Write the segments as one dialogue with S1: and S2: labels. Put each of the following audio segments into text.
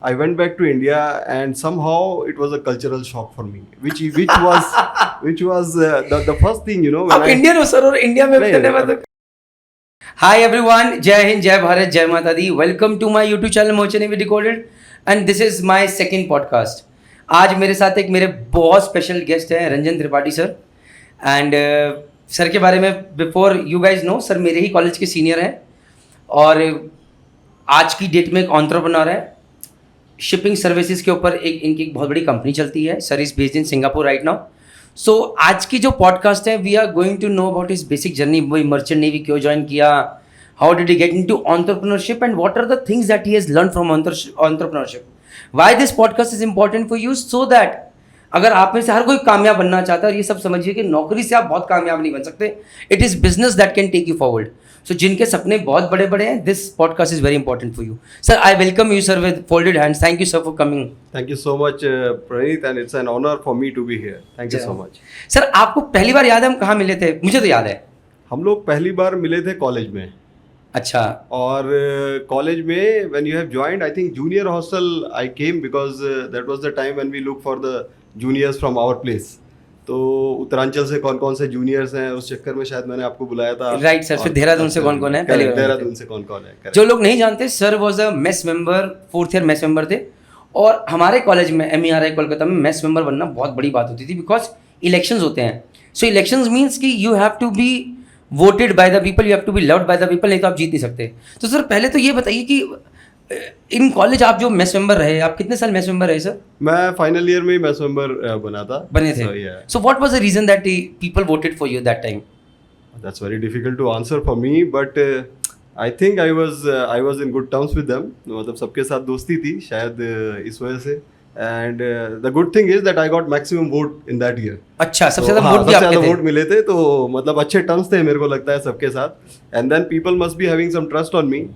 S1: I went back to India, and somehow it was a cultural shock for me, which was the first thing, when
S2: आप Indian हो sir और India में
S1: नहीं,
S2: रहने वाले। Hi everyone, जय हिंद, जय भारत, जय माता दी। Welcome to my YouTube channel merchant navy decoded and this is my second podcast. आज मेरे साथ एक मेरे बहुत स्पेशल गेस्ट हैं Ranjan Tripathi sir. And sir के बारे में before you guys know, sir मेरे ही कॉलेज के सीनियर हैं और आज की डेट में एक एंटरप्रेन्योर है। शिपिंग सर्विसेज के ऊपर एक इनकी एक बहुत बड़ी कंपनी चलती है। Sir is based in Singapore right now. So आज की जो पॉडकास्ट है, we are going to know about his basic journey. वही मर्चेंट नेवी क्यों ज्वाइन किया, how did he get into entrepreneurship and what are the things that he has learn from entrepreneurship. Why this podcast is important for you, so that अगर आप में से हर कोई कामयाब बनना चाहता है, और ये सब समझिए कि नौकरी से आप बहुत कामयाब नहीं बन सकते। It is business that can take you forward. So जिनके सपने बहुत बड़े बड़े हैं, this podcast is very important for you sir. I welcome you sir with folded hands. Thank you sir for coming.
S1: Thank you so much, Praneeth, and it's an honor for me to be here. Thank you so much.
S2: Sir आपको पहली बार याद है हम कहाँ मिले थे? मुझे तो याद है।
S1: हम लोग पहली बार मिले थे कॉलेज में,
S2: अच्छा।
S1: और कॉलेज में when you have joined, I think junior hostel I came because that was the time when we look for the juniors from our place. तो उत्तरांचल से कौन कौन से जूनियर्स हैं, उस चक्कर में शायद मैंने आपको बुलाया था।
S2: Right sir. फिर देहरादून से कौन कौन है? पहले
S1: देहरादून से कौन कौन है? Correct.
S2: जो लोग नहीं जानते, sir was a mess member, 4th year mess member थे। और हमारे कॉलेज में MERI कोलकाता में मेस मेंबर बनना बहुत बड़ी बात होती थी, बिकॉज इलेक्शंस होते हैं। सो इलेक्शंस मीन्स कि you have to be voted by the people, you have to be loved by the people, नहीं तो आप जीत नहीं सकते। तो सर पहले तो ये बताइए कि इन कॉलेज आप जो मेस मेंबर रहे, आप कितने साल मेस मेंबर रहे सर?
S1: मैं फाइनल ईयर में ही मेस मेंबर बना था।
S2: बने थे। So what was the reason that people voted for you that time?
S1: That's very difficult to answer for me, but I think I was in good terms with them. मतलब सबके साथ दोस्ती थी शायद, इस वजह से। And the good thing is that I got maximum vote in that year.
S2: अच्छा, सबसे ज़्यादा वोट भी
S1: सबसे
S2: आपके
S1: ज़्यादा
S2: थे?
S1: वोट मिले थे, तो मतलब अच्छे टर्म्स थे मेरे को लगता है सबके साथ। And then people must be having some trust on me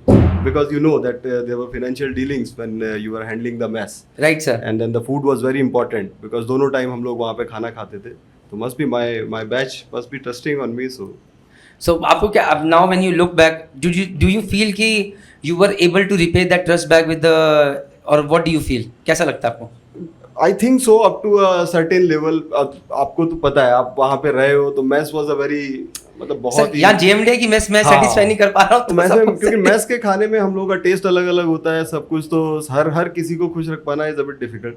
S1: because you know that there were financial dealings when you were handling the mess.
S2: Right sir.
S1: And then the food was very important because दोनों time हम लोग वहाँ पे खाना खाते थे, तो must be my batch must be trusting on me, so.
S2: So आपको क्या, अब now when you look back, do you feel कि you were able to repay that trust back with the, or what do you feel? कैसा लगता है आपको?
S1: I think so up to a certain level. आपको तो पता है, आप वहाँ पे रहे हो, तो मैस was a very, मतलब बहुत ही,
S2: यहाँ JMD की मेस मैं सेटिस्फाई नहीं कर पा रहा हूँ, तो
S1: मैस
S2: सब
S1: में, क्योंकि मैस के खाने में हम लोग का टेस्ट अलग अलग होता है सब कुछ, तो हर किसी को खुश रख पाना is a bit difficult.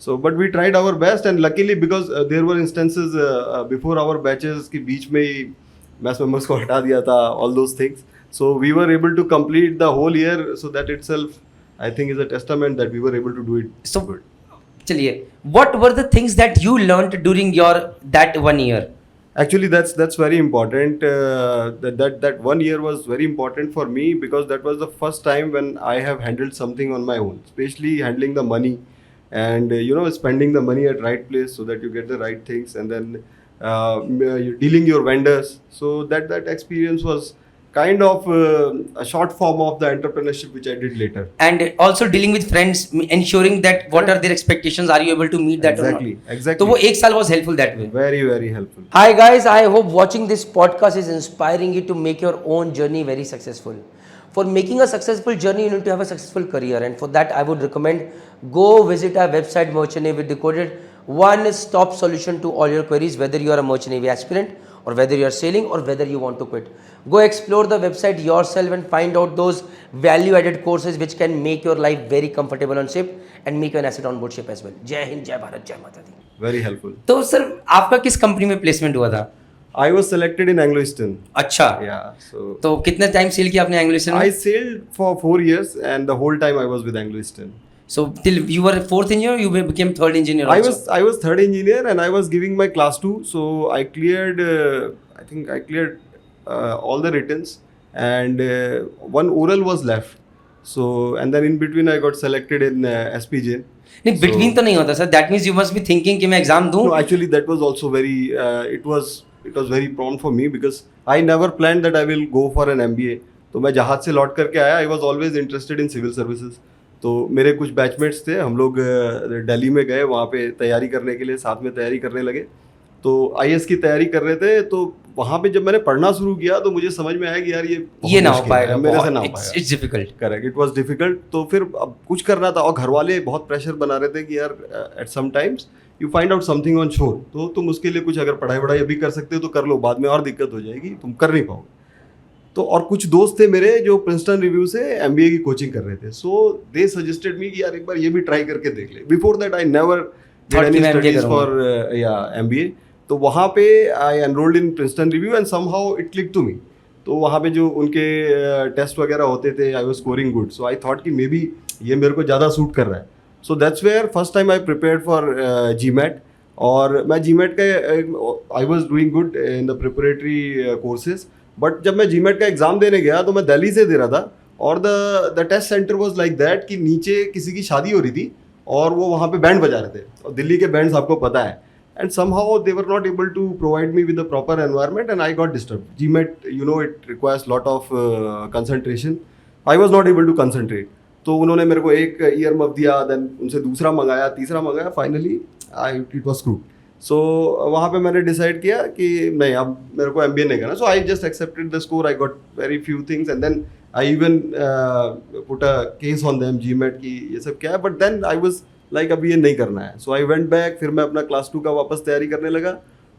S1: So but we tried our best, and luckily because there were instances before our batches कि बीच में ही मैस मेंबर्स को हटा दिया था, all those things. So we were able to complete the whole year, so that itself I think is a testament that we were able to do it
S2: So
S1: good.
S2: चलिए, what were the things that you learned during your that 1 year?
S1: Actually, that's very important. That 1 year was very important for me because that was the first time when I have handled something on my own, especially handling the money and spending the money at right place so that you get the right things, and then you're dealing your vendors. So that experience was kind of a short form of the entrepreneurship which I did later.
S2: And also dealing with friends, ensuring that what are their expectations, are you able to meet that or not?
S1: Exactly.
S2: तो वो 1 साल was helpful that way.
S1: Very, very helpful.
S2: Hi guys, I hope watching this podcast is inspiring you to make your own journey very successful. For making a successful journey, you need to have a successful career, and for that I would recommend go visit our website Merchant Navy Decoded, one-stop solution to all your queries, whether you are a Merchant Navy aspirant or whether you are sailing or whether you want to quit. Go explore the website yourself and find out those value-added courses which can make your life very comfortable on ship and make you an asset on board ship as well. जय हिंद, जय भारत, जय माता दी।
S1: Very helpful.
S2: तो sir आपका किस company में placement हुआ था?
S1: I was selected in Anglo Eastern.
S2: अच्छा।
S1: Yeah. So
S2: तो कितने टाइम सेल किया आपने एंग्लो ईस्टर्न में?
S1: I sailed for 4 years, and the whole time I was with Anglo Eastern.
S2: So till you were 4th engineer, you became 3rd engineer also?
S1: I was 3rd engineer, and I was giving my class 2, so I cleared. I think I cleared all the writtens, and one oral was left. So and then in between I got selected in SPJ.
S2: नहीं, between तो नहीं होता sir. That means you must be thinking कि मैं exam दूं.
S1: No, actually that was also very. It was very prompt for me because I never planned that I will go for an MBA. तो मैं जहाज से लौट करके आया. I was always interested in civil services. तो मेरे कुछ बैचमेट्स थे, हम लोग दिल्ली में गए, वहाँ पे तैयारी करने के लिए साथ में तैयारी करने लगे। तो IAS की तैयारी कर रहे थे, तो वहाँ पे जब मैंने पढ़ना शुरू किया तो मुझे समझ में आया कि यार
S2: ये ना हो
S1: मुश्किल
S2: पाएगा,
S1: है, मेरे से ना हो पाएगा।
S2: It's difficult.
S1: Correct, it was difficult. तो फिर अब कुछ करना था, और घर वाले बहुत प्रेशर बना रहे थे कि यार at some times you find out something on shore, तो तुम उसके लिए कुछ अगर पढ़ाई वढ़ाई अभी कर सकते हो तो कर लो, बाद में और दिक्कत हो जाएगी, तुम कर नहीं पाओगे। तो और कुछ दोस्त थे मेरे जो प्रिंसटन रिव्यू से एमबीए की कोचिंग कर रहे थे, सो दे सजेस्टेड मी कि यार एक बार ये भी ट्राई करके देख ले। Before that I never did any studies for या एमबीए। तो वहाँ पे I enrolled in Princeton Review and somehow it click to me. तो वहाँ पे जो उनके टेस्ट वगैरह होते थे, I was scoring good, so I thought कि मे बी ये मेरे को ज़्यादा सूट कर रहा है। So that's where first time I prepared for GMAT. और मैं जीमैट का I was doing good in the preparatory courses, but जब मैं जीमैट का एग्ज़ाम देने गया तो मैं दिल्ली से दे रहा था, और the test center was like that कि नीचे किसी की शादी हो रही थी और वो वहाँ पे बैंड बजा रहे थे, और दिल्ली के बैंड्स आपको पता है, and somehow they were not able to provide me with the proper environment and I got disturbed. GMAT, you know, it requires lot of concentration. I was not able to concentrate. तो उन्होंने मेरे को एक year muff दिया, then उनसे दूसरा मंगाया, तीसरा मंगाया, फाइनली इट वाज स्क्रूड। सो वहाँ पे मैंने डिसाइड किया कि नहीं, अब मेरे को एमबीए नहीं करना। So I just accepted the score, I got very few things and then I even put a case on them GMAT की ये सब क्या है, but then I was like अभी ये नहीं करना है। सो आई वेंट बैक, फिर मैं अपना क्लास 2 का वापस तैयारी करने लगा।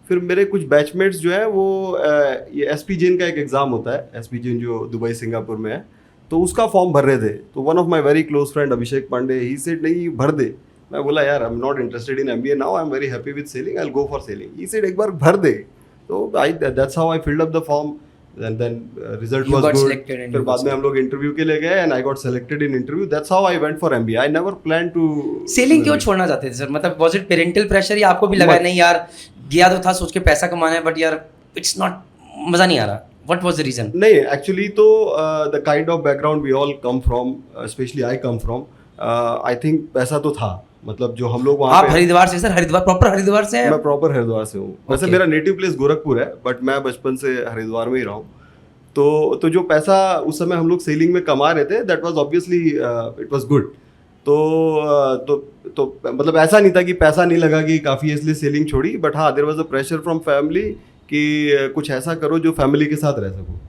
S1: फिर मेरे कुछ बैचमेट्स जो हैं वो ये एसपी जैन का एक एग्ज़ाम होता है, एसपी जैन जो दुबई सिंगापुर में है, तो उसका फॉर्म भर रहे थे। तो one of my very close friend Abhishek Pandey, he said नहीं भर दे। मैं बोला यार I am not interested in MBA now, I am very happy with sailing, I will go for sailing. He said एक बार भर दे। तो I that's how I filled up the form and then result was good. फिर बाद में हम लोग इंटरव्यू के लिए गए and I got selected in interview. That's how I went for MBA. I never planned to
S2: selling क्यों छोड़ना चाहते थे सर? मतलब was it parental pressure या आपको भी लगा नहीं यार गया तो था सोच के पैसा कमाना है, बट यार it's not, मजा नहीं आ रहा? What was the reason?
S1: नहीं, actually तो the kind of background we all come from, especially I come from, I think पैसा तो था। मतलब जो हम लोग वहाँ
S2: आप हरिद्वार से? सर हरिद्वार, प्रॉपर हरिद्वार से?
S1: मैं प्रॉपर हरिद्वार से हूँ। वैसे मेरा नेटिव प्लेस गोरखपुर है, बट मैं बचपन से हरिद्वार में ही रहा हूँ। तो जो पैसा उस समय हम लोग सेलिंग में कमा रहे थे, that was obviously it was good. तो मतलब ऐसा नहीं था कि पैसा नहीं लगा कि काफ़ी इसलिए सेलिंग छोड़ी, बट हाँ there was a pressure from family कि कुछ ऐसा करो जो फैमिली के साथ रह सको।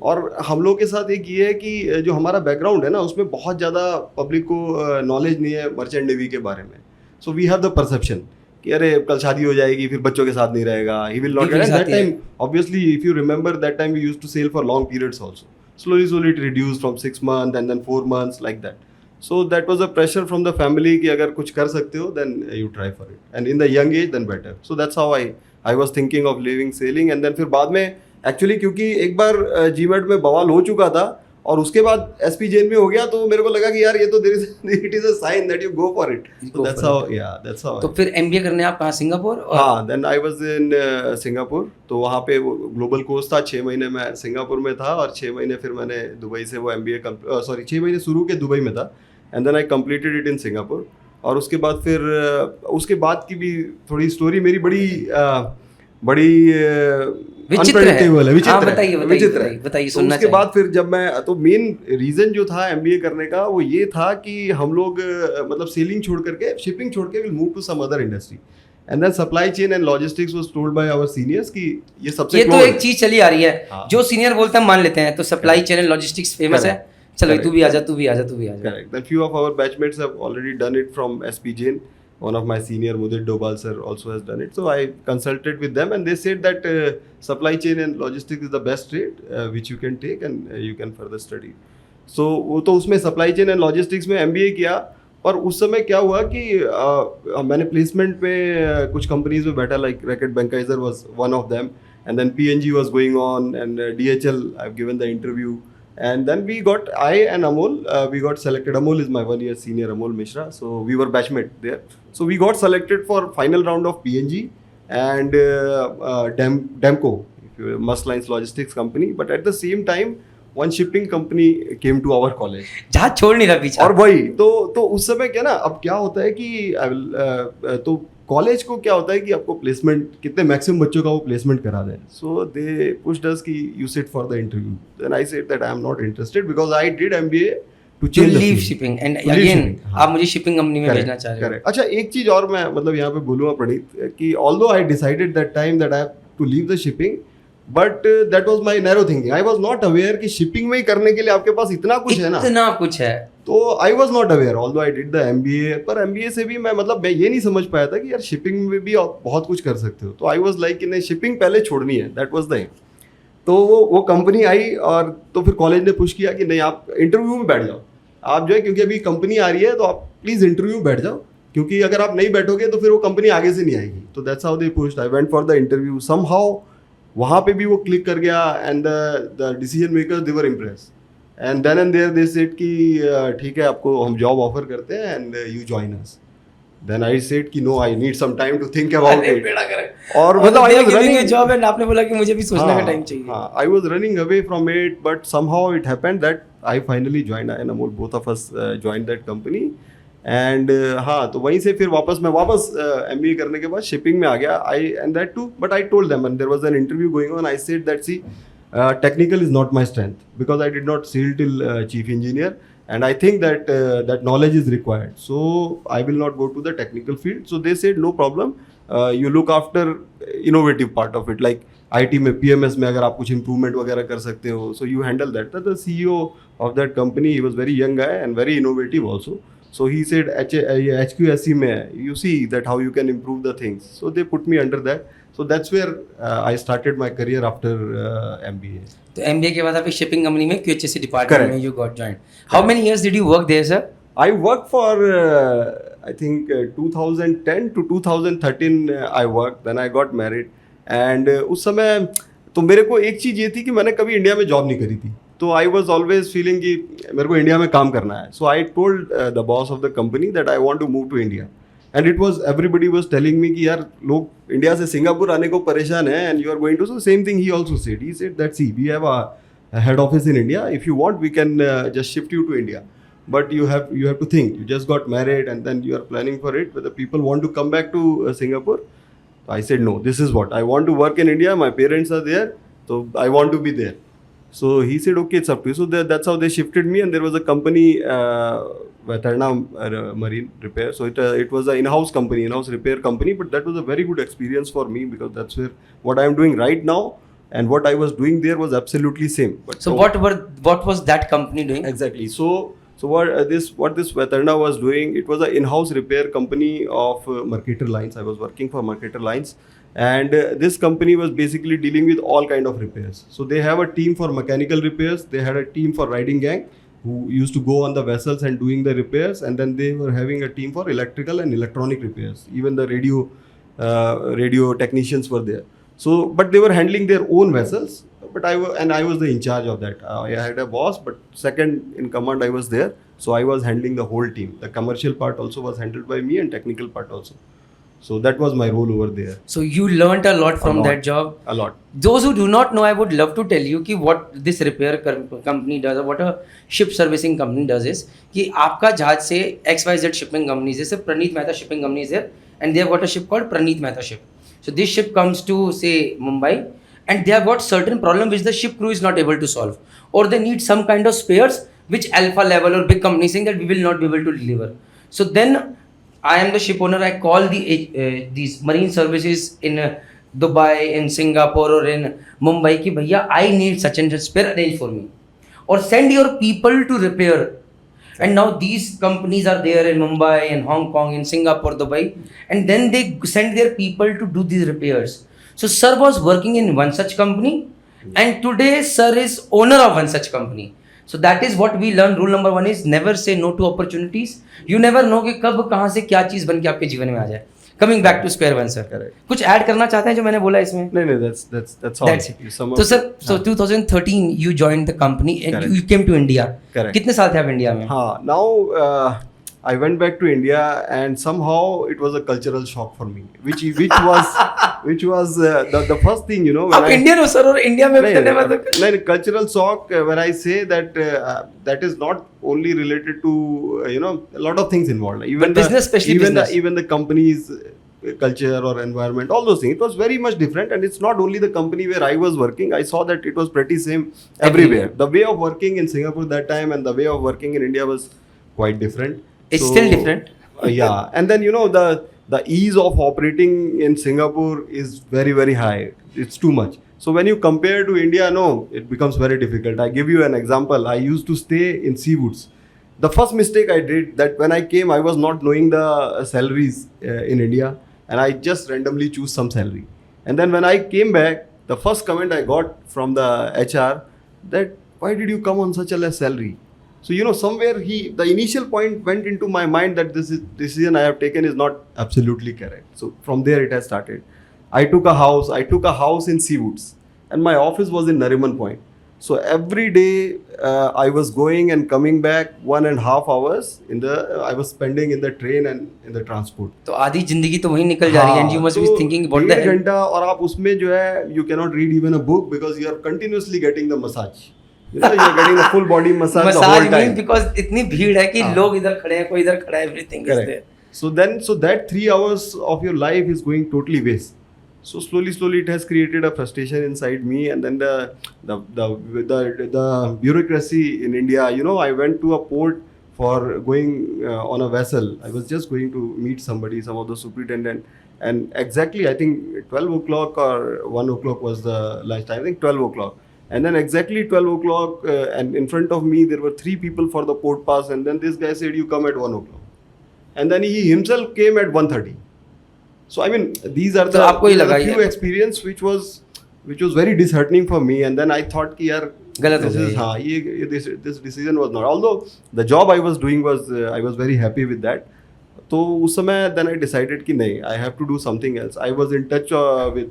S1: और हम लोग के साथ एक ये है कि जो हमारा बैकग्राउंड है ना, उसमें बहुत ज़्यादा पब्लिक को नॉलेज नहीं है मर्चेंट नेवी के बारे में। So we have the perception कि अरे कल शादी हो जाएगी, फिर बच्चों के साथ नहीं रहेगा, he will not. That time obviously if you remember that time we used to sail for long periods also. Slowly it reduced from 6 months and then 4 months like that. So that was a pressure from the family कि अगर कुछ कर सकते हो then you try for it, and in the young age then better. So that's how I was thinking of leaving selling. And then फिर बाद में actually क्योंकि एक बार जीमेट में बवाल हो चुका था और उसके बाद एसपी जैन में हो गया, तो मेरे को लगा कि यार ये तो it is a sign that you go for it. That's how.
S2: तो फिर एमबीए करने आप कहाँ, सिंगापुर?
S1: हाँ, then I was in Singapore. तो वहाँ पे वो ग्लोबल कोर्स था, 6 महीने मैं सिंगापुर में था और 6 महीने फिर मैंने दुबई से वो एमबीए 6 महीने शुरू के दुबई में था and then I completed it in Singapore. और उसके बाद फिर उसके बाद की भी थोड़ी स्टोरी मेरी बड़ी
S2: अनप्रेडिक्टेबल है,
S1: विचित्र है।
S2: बताइए,
S1: सुनना। उसके बाद फिर जब मैं, तो मेन रीजन जो था एमबीए करने का वो ये था कि हम लोग मतलब सेलिंग छोड़ करके, शिपिंग छोड़ के will move to some other industry, and then supply chain and logistics was told by our seniors कि ये सबसे,
S2: ये तो एक चीज चली आ रही है। हाँ। जो सीनियर बोलते हैं मान लेते हैं, तो supply chain and logistics famous है, चलो तू भी आजा।
S1: Correct. Then few of our batchmates have already done it from SP Jain. One of my senior, Mudit Dobal sir, also has done it. So I consulted with them and they said that supply chain and logistics is the best trade which you can take and you can further study. So वो तो उसमें supply chain and logistics में MBA किया। और उस समय क्या हुआ कि मैंने प्लेसमेंट में कुछ कंपनीज में बैठा, like Reckitt Benckiser was one of them, and then PNG was going on, and DHL I've given the interview. And then we got, I and Amol, we got selected. Amol is my 1 year senior, Amol Mishra. So we were batchmate there. So we got selected for final round of PNG and Demco, Must Lines Logistics company. But at the same time, one shipping company came to our college.
S2: जहाँ छोड़ नहीं रहा पीछे।
S1: और वही तो उस समय क्या ना, अब क्या होता है कि तो कॉलेज को क्या होता है कि आपको प्लेसमेंट, कितने मैक्सिमम बच्चों का वो प्लेसमेंट करा दें। सो दे पुश्ड अस कि you sit for the interview. Then I said that I am not interested because I did MBA to change
S2: leave shipping and again आप मुझे शिपिंग कंपनी में भेजना चाह रहे हो।
S1: करेक्ट। अच्छा, एक चीज और मैं मतलब यहाँ पे बोलूँगा प्रणीत कि although I decided that time that I have to leave the shipping, but that was my narrow thinking. I was not aware कि शिपिंग में ही करने के लिए आपके पास इतना कुछ है ना.
S2: इतना कुछ है.
S1: तो आई was not aware although I did the MBA. पर एमबीए से भी मैं ये नहीं समझ पाया था कि यार शिपिंग में भी आप बहुत कुछ कर सकते हो. तो आई वाज लाइक कि नहीं, शिपिंग पहले छोड़नी है. That was the aim. तो वो कंपनी आई और तो फिर कॉलेज ने पुश किया कि नहीं, आप इंटरव्यू में बैठ जाओ. आप जो है, क्योंकि अभी कंपनी आ रही है तो आप प्लीज़ इंटरव्यू में बैठ जाओ, क्योंकि अगर आप नहीं बैठोगे तो फिर वो कंपनी आगे से नहीं आएगी. तो that's how they pushed. I went for the interview. Somehow वहाँ पे भी वो क्लिक कर गया and the decision makers they were impress. And then and there they said कि ठीक है, आपको हम जॉब ऑफर करते हैं and you join us. Then I said कि no, I need some time to think about it. और मतलब आई वाज रनिंग
S2: जॉब है, आपने बोला कि मुझे भी सोचने का टाइम चाहिए.
S1: हाँ, I was running away from it, but somehow it happened that I finally joined. I and Amol, both of us joined that company. And हाँ, तो वहीं से फिर मैं वापस MBA करने के बाद शिपिंग में आ गया. And that too, but I told them, and there was an interview going on. I said that see, technical is not my strength because I did not sail till chief engineer, and I think that that knowledge is required. So I will not go to the technical field. So they said no problem. You look after innovative part of it, like IT में PMS में अगर आप कुछ improvement वगैरह कर सकते हो, so you handle that. The CEO of that company, he was very young guy and very innovative also. So he said HQSC में you see that how you can improve the things. So they put me under that. So that's where I started my career after MBA.
S2: तो MBA के बाद आप एक shipping company में QHSE department में you got joined. How many years did you work there, sir?
S1: I worked for I think 2010 to 2013 I worked. Then I got married. And उस समय तो मेरे को एक चीज़ ये थी कि मैंने कभी इंडिया में जॉब नहीं करी थी. तो आई वॉज ऑलवेज फीलिंग कि मेरे को इंडिया में काम करना है. So I told the boss of the company that I want to move to India. And it was everybody was telling me कि यार लोग इंडिया से सिंगापुर आने को परेशान है and you are going to. So same thing he also said. He said that see we have a head office in India. If you want we can just shift you to India. But you have to think. You just got married and then you are planning for it. Whether people want to come back to Singapore. So I said no. This is what I want to work in India. My parents are there, so I want to be there. So he said, okay, it's up to you. So that's how they shifted me. And there was a company, Vatarna Marine Repair. So it was an in-house company, in-house repair company. But that was a very good experience for me because that's where what I am doing right now and what I was doing there was absolutely same. But
S2: so what was that company doing?
S1: Exactly. So what this Vatarna was doing, it was an in-house repair company of Mercator Lines. I was working for Mercator Lines, and this company was basically dealing with all kind of repairs. So they have a team for mechanical repairs. They had a team for riding gang who used to go on the vessels and doing the repairs, and then they were having a team for electrical and electronic repairs. Even the radio technicians were there. So, but they were handling their own vessels. But I was the in charge of that. I had a boss, but second in command I was there. So I was handling the whole team. The commercial part also was handled by me and technical part also. So that was my role over there.
S2: So you learnt a lot from that job.
S1: A lot.
S2: Those who do not know, I would love to tell you कि what this repair company does, or what a ship servicing company does is कि आपका जहाज से XYZ shipping companies, जैसे Praneeth Mehta shipping company is there, and they have got a ship called Praneeth Mehta ship. So this ship comes to say Mumbai, and they have got certain problem which the ship crew is not able to solve, or they need some kind of spares which alpha level or big company saying that we will not be able to deliver. So then I am the ship owner. I call these marine services in Dubai, in Singapore, or in Mumbai कि भैया I need such and such spare, arrange for me, or send your people to repair. And now these companies are there in Mumbai, in Hong Kong, in Singapore, Dubai, and then they send their people to do these repairs. So sir was working in one such company, and today sir is owner of one such company. So that is what we learn. Rule number 1 is never say no to opportunities. You never know कि कब कहाँ से क्या चीज़ बन के आपके जीवन में आ जाए. Coming back to square one, sir.
S1: Correct.
S2: कुछ ऐड करना चाहते हैं जो मैंने बोला इसमें?
S1: नहीं, that's all.
S2: That's it. So sir, so 2013 you joined the company and
S1: Correct.
S2: you came to India.
S1: Correct.
S2: कितने साल थे आप इंडिया में?
S1: हाँ, now I went back to India and somehow it was a cultural shock for me, which was the first thing, you know.
S2: आप Indian हो sir और India में
S1: नहीं, cultural shock when I say that that is not only related to a lot of things involved. Even
S2: but business, especially business.
S1: Even the company's culture or environment, all those things. It was very much different, and it's not only the company where I was working. I saw that it was pretty same everywhere. The way of working in Singapore that time and the way of working in India was quite different.
S2: It's still different.
S1: Yeah, and then the ease of operating in Singapore is very, very high. It's too much. So when you compare to India, no, it becomes very difficult. I give you an example. I used to stay in Seawoods. The first mistake I did, that when I came, I was not knowing the salaries in India, and I just randomly choose some salary. And then when I came back, the first comment I got from the HR, that why did you come on such a less salary? So somewhere the initial point went into my mind that this decision I have taken is not absolutely correct. So from there it has started. I took a house in Seawoods, and my office was in Nariman Point. So every day I was going and coming back 1.5 hours I was spending in the train and in the transport.
S2: तो आधी जिंदगी तो वहीं निकल जा रही है, and you must be thinking about the
S1: 1.5 घंटा, और आप उसमें जो है you cannot read even a book because you are continuously getting the massage. You are getting the full body massage the whole
S2: massage
S1: time.
S2: Mean because इतनी भीड़ है कि लोग इधर खड़े हैं, कोई इधर खड़ा है, everything is there.
S1: Correct. So that 3 hours of your life is going totally waste. So slowly it has created a frustration inside me, and then the bureaucracy in India. I went to a port for going on a vessel. I was just going to meet some of the superintendent, and exactly I think 12 o'clock or 1 o'clock was the lunch time. I think 12 o'clock. And then exactly 12 o'clock, and in front of me there were 3 people for the port pass, and then this guy said, "You come at 1 o'clock." And then he himself came at 1:30. So I mean, these are
S2: तो आपको ही लगा
S1: few
S2: ये
S1: experience which was very disheartening for me, and then I thought कि यार
S2: गलत हो
S1: this is
S2: गया
S1: हाँ this decision was not, although the job I was doing was I was very happy with that. तो उस समय then I decided कि नहीं, I have to do something else. I was in touch with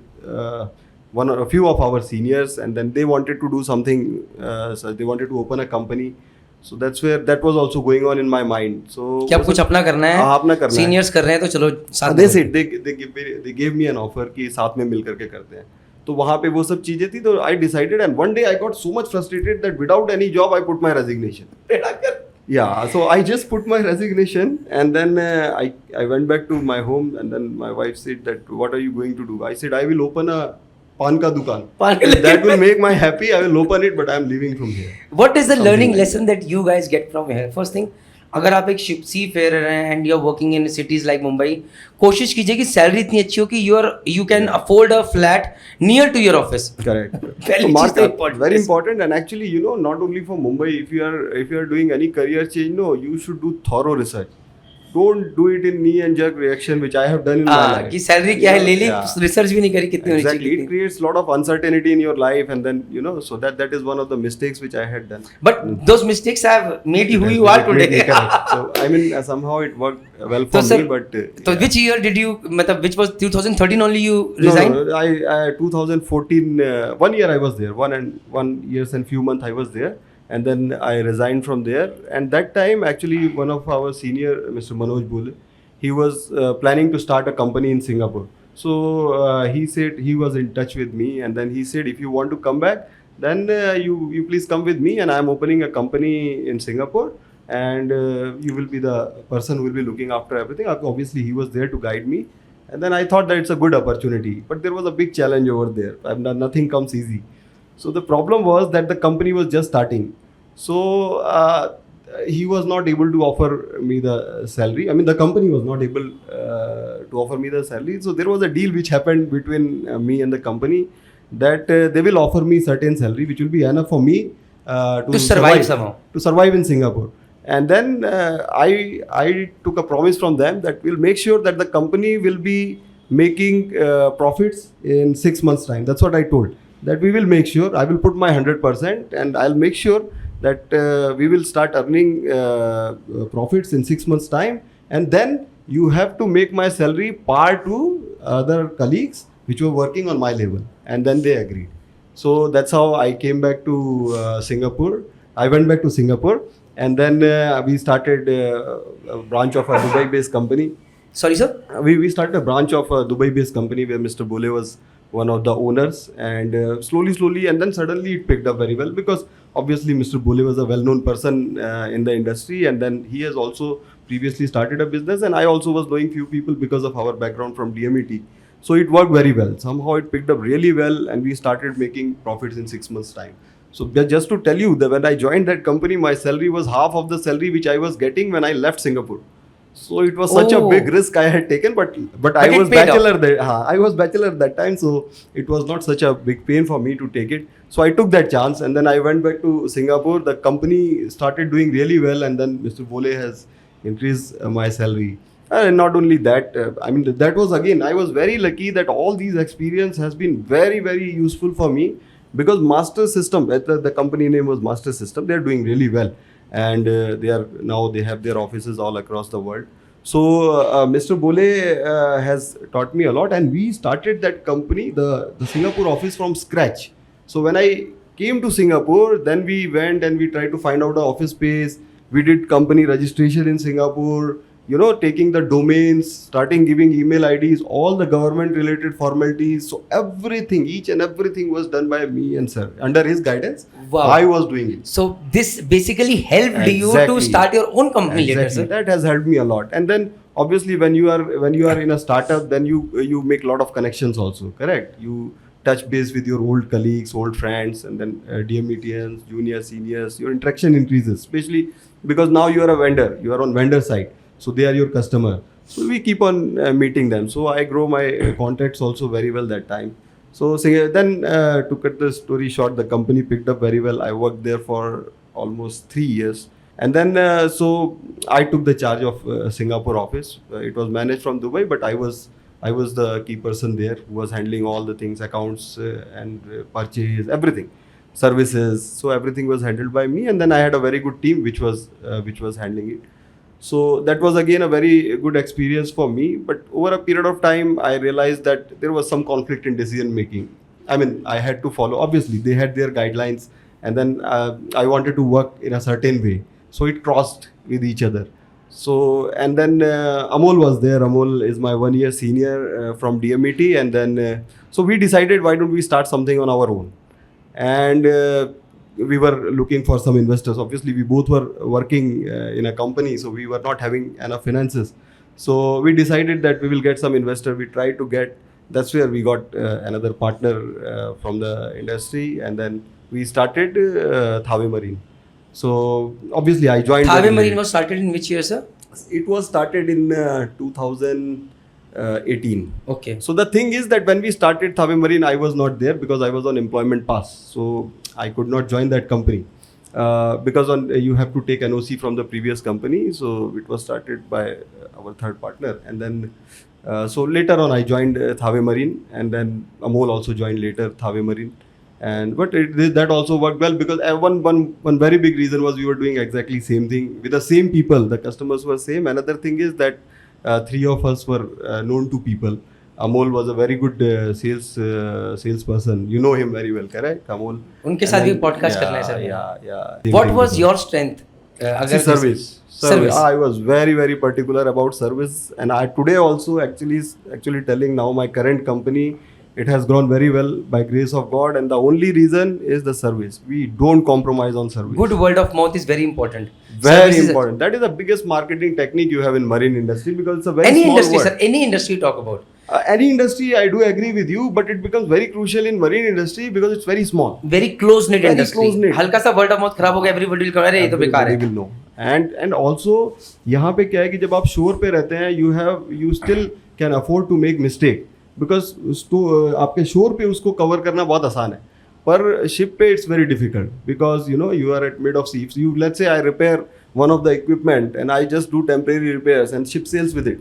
S1: one or a few of our seniors, and then they wanted to do something. So they wanted to open a company. So that was also going on in my mind. So
S2: कि अब कुछ अपना करना है,
S1: हाँ, अपना करना है.
S2: सीनियर्स कर रहे हैं तो चलो साथ
S1: they
S2: में.
S1: said they gave me an offer कि साथ में मिल करके करते हैं. तो वहाँ पे वो सब चीजें थी, तो I decided, and one day I got so much frustrated that without any job I put my resignation. Yeah, so I just put my resignation, and then I went back to my home, and then my wife said that what are you going to do? I said I will open a पान का दुकान. If that will make my happy, I will open it, but I am leaving from here.
S2: What is the
S1: Something
S2: learning
S1: like
S2: lesson that you guys get from here? First thing, अगर आप एक seafarer हैं and you are working in cities like Mumbai, कोशिश कीजिए कि salary इतनी अच्छी हो कि you can afford a flat near to your office.
S1: Correct.
S2: पहली
S1: So
S2: चीज तो
S1: market,
S2: important
S1: very
S2: है.
S1: important, and actually not only for Mumbai, if you are doing any career change, no, you should do thorough research. Don't do it in knee and jerk reaction, which I have done in my life.
S2: कि salary क्या है ले ली,
S1: Yeah.
S2: Research भी नहीं करी कितनी होनी
S1: Exactly,
S2: चाहिए.
S1: it creates a lot of uncertainty in your life, and then so that is one of the mistakes which I had done.
S2: But those mistakes have made you who you are
S1: It made me
S2: today.
S1: correct. So I mean, somehow it worked well for
S2: So, sir,
S1: me, but
S2: So which year did you, मतलब which was 2013 only you resigned?
S1: No, I 2014, 1 year I was there, 1 years and few months I was there, and then I resigned from there. And that time, actually, one of our senior, Mr. Manoj Bole, he was planning to start a company in Singapore. So he said he was in touch with me, and then he said, if you want to come back, then you please come with me, and I am opening a company in Singapore, and you will be the person who will be looking after everything. Obviously, he was there to guide me. And then I thought that it's a good opportunity, but there was a big challenge over there. Nothing comes easy. So the problem was that the company was just starting. So he was not able to offer me the salary. I mean, the company was not able to offer me the salary. So there was a deal which happened between me and the company that they will offer me certain salary which will be enough for me
S2: To survive somehow.
S1: to survive in Singapore. And then I took a promise from them that we'll make sure that the company will be making profits in 6 months' time. That's what I told. That we will make sure. I will put my 100%, and I'll make sure that we will start earning profits in 6 months' time. And then you have to make my salary par to other colleagues which were working on my level. And then they agreed. So that's how I came back to Singapore. I went back to Singapore, and then we started a branch of a Dubai-based company.
S2: Sorry, sir.
S1: We started a branch of a Dubai-based company where Mr. Bole was one of the owners, and slowly, and then suddenly it picked up very well, because obviously Mr. Bole was a well-known person in the industry, and then he has also previously started a business, and I also was knowing few people because of our background from DMET. So it worked very well. Somehow it picked up really well, and we started making profits in 6 months' time. So just to tell you that when I joined that company, my salary was half of the salary which I was getting when I left Singapore. So it was such a
S2: Oh.
S1: big risk I had taken, but I
S2: But it
S1: was
S2: paid off.
S1: bachelor that I was bachelor that time, so it was not such a big pain for me to take it. So I took that chance, and then I went back to Singapore. The company started doing really well, and then Mr. Bole has increased my salary. And not only that, I mean that was again, I was very lucky that all these experience has been very very useful for me, because Master System, the company name was Master System. They are doing really well, and they have their offices all across the world. So Mr. Bole has taught me a lot, and we started that company, the Singapore office, from scratch. So when I came to Singapore, then we went and we tried to find out the office space. We did company registration in Singapore, taking the domains, starting giving email IDs, all the government related formalities. So everything, each and everything was done by me and sir. Under his guidance,
S2: Wow.
S1: I was doing it.
S2: So this basically helped you to
S1: Exactly.
S2: start your own company later,
S1: Exactly.
S2: sir.
S1: That has helped me a lot. And then obviously when you are in a startup, then you make a lot of connections also, correct? You touch base with your old colleagues, old friends, and then DMETNs, juniors, seniors. Your interaction increases, especially because now you are a vendor. You are on vendor side, so they are your customer. So we keep on meeting them. So I grow my contacts also very well that time. So then to cut the story short, the company picked up very well. I worked there for almost 3 years. And then so I took the charge of Singapore office. It was managed from Dubai, but I was the key person there who was handling all the things, accounts and purchase, everything, services. So everything was handled by me, and then I had a very good team which was handling it. So that was again a very good experience for me. But over a period of time, I realized that there was some conflict in decision making. I mean, I had to follow. Obviously, they had their guidelines, and then I wanted to work in a certain way. So it crossed with each other. So and then Amol was there. Amol is my 1 year senior from DMET, and then so we decided, why don't we start something on our own? And we were looking for some investors. Obviously, we both were working in a company, so we were not having enough finances. So we decided that we will get some investor. We tried to get. That's where we got another partner from the industry, and then we started Thave Marine. So obviously, I joined.
S2: Thave
S1: very
S2: Marine
S1: late.
S2: was started in which year, sir?
S1: It was started in 2018.
S2: Okay.
S1: So the thing is that when we started Thave Marine, I was not there because I was on employment pass. So I could not join that company because you have to take NOC from the previous company. So it was started by our third partner. And then so later on I joined Thave Marine, and then Amol also joined later Thave Marine. And but that also worked well because one very big reason was we were doing exactly same thing with the same people. The customers were same. Another thing is that three of us were known to people. Amol was a very good salesperson. You know him very well, correct? Amol.
S2: उनके साथ भी podcast करना है, sir.
S1: Yeah.
S2: What was your strength?
S1: See, service. I was very very particular about service, and I today also actually telling now my current company, it has grown very well by grace of God, and the only reason is the service. We don't compromise on service.
S2: Good word of mouth is very important.
S1: Very
S2: Service is-
S1: important. That is the biggest marketing technique you have in marine industry, because it's a very
S2: Any
S1: small
S2: industry,
S1: word.
S2: sir. Any industry you talk about.
S1: Any industry, I do agree with you, but it becomes very crucial in marine industry because it's very small.
S2: Very close knit
S1: Very
S2: industry.
S1: close-knit.
S2: हल्का सा word of mouth खराब हो गया, everybody will come, अरे ये तो बेकार
S1: Everybody
S2: है.
S1: will know. And also यहाँ पे क्या है कि जब आप shore पे रहते हैं, you still can afford to make mistake because आपके shore पे उसको cover करना बहुत आसान है. पर ship पे it's very difficult because you are at mid of sea. So let's say I repair one of the equipment and I just do temporary repairs and ship sails with it.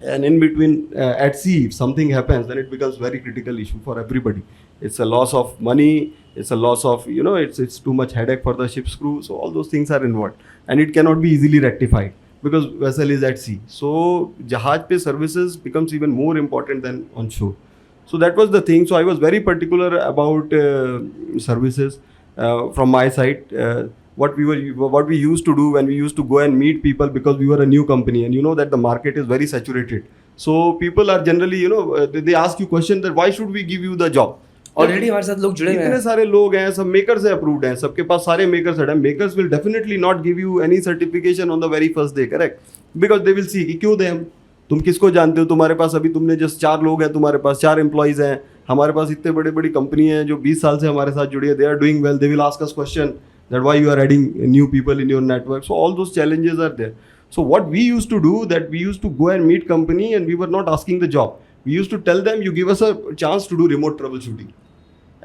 S1: And in between at sea, if something happens, then it becomes very critical issue for everybody. It's a loss of money. It's a loss of it's too much headache for the ship's crew. So all those things are involved, and it cannot be easily rectified because vessel is at sea. So jahaj pe services becomes even more important than on shore. So that was the thing. So I was very particular about services from my side. What we used to do when we used to go and meet people, because we were a new company, and you know that the market is very saturated. So people are generally they ask you question that why should we give you the job.
S2: Already हमारे साथ लोग जुड़े हुए
S1: इतने
S2: हैं.
S1: सारे लोग हैं, सब मेकर्स है, अप्रूव्ड हैं, सबके पास सारे मेकर्स है. Makers will definitely not give you any certification on the very first day, correct? Because they will see कि क्यों दें हम, तुम किसको जानते हो, तुम्हारे पास अभी तुमने जस्ट 4 लोग हैं, तुम्हारे पास 4 एम्प्लॉइज हैं, हमारे पास इतने बड़ी कंपनी है जो 20 साल से हमारे साथ जुड़ी है. They are doing well, they will ask us question that why you are adding new people in your network. So all those challenges are there. So what we used to do, that we used to go and meet company and we were not asking the job. We used to tell them, you give us a chance to do remote troubleshooting.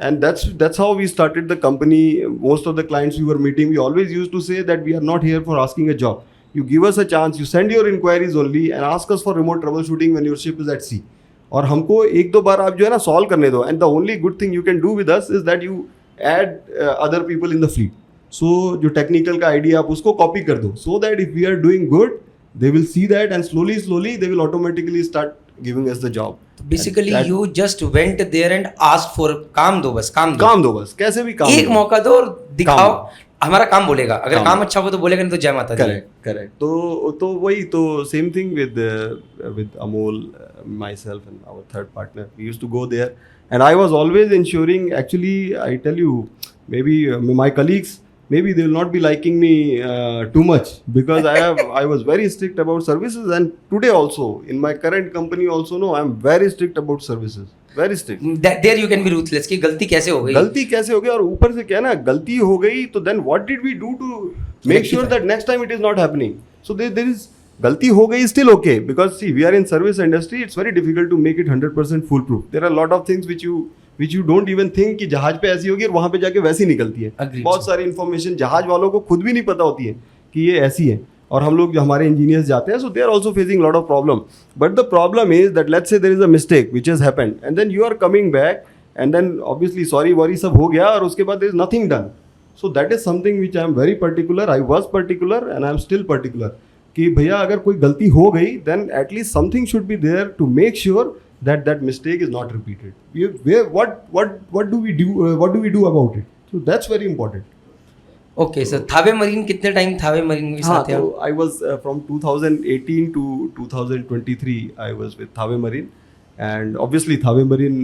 S1: And that's how we started the company. Most of the clients we were meeting, we always used to say that we are not here for asking a job. You give us a chance, you send your inquiries only and ask us for remote troubleshooting when your ship is at sea. और हमको एक दो बार आप जो है ना solve करने दो. And the only good thing you can do with us is that you add other people in the fleet. So जो टेक्निकल का आइडिया आप उसको कॉपी कर दो, so that if we are doing good they will see that and slowly they will automatically start giving us the job.
S2: Basically you just went there and ask for काम दो बस, काम दो
S1: बस, कैसे भी काम
S2: एक
S1: दो.
S2: मौका दो और दिखाओ हमारा काम बोलेगा. अगर काम अच्छा हो तो बोलेगा, नहीं तो जय माता दी.
S1: करेक्ट. तो वही तो same thing with Amol, myself and our third partner, we used to go there and I was always ensuring, actually I tell you, maybe my colleagues, maybe they will not be liking me too much, because I was very strict about services, and today also in my current company also, no, I am very strict about services, very strict.
S2: There you can be ruthless कि गलती कैसे हो गई,
S1: और ऊपर से क्या ना, गलती हो गई तो then what did we do to make sure that next time it is not happening. So there is, गलती हो गई still okay, because see, we are in service industry, it's very difficult to make it 100% foolproof. There are a lot of things which you don't even think कि जहाज पे ऐसी होगी और वहाँ पे जाके वैसी निकलती है. बहुत सारी इन्फॉर्मेशन जहाज वालों को खुद भी नहीं पता होती है कि ये ऐसी है, और हम लोग जो हमारे इंजीनियर्स जाते हैं, so they are also facing lot of problem. But the problem is that let's say there is a mistake which has happened and then you are coming back and then obviously sorry worry सब हो गया और उसके बाद there is nothing done. So that is something which I am very particular, I was particular and I am still particular कि भैया अगर कोई गलती हो गई then at least something should be there to make sure that mistake is not repeated. What do we do about it? So that's very important.
S2: Okay, so Thawe marine कितने time Thawe marine के साथ थे?
S1: I was from 2018 to 2023 I was with Thave Marine, and obviously Thave Marine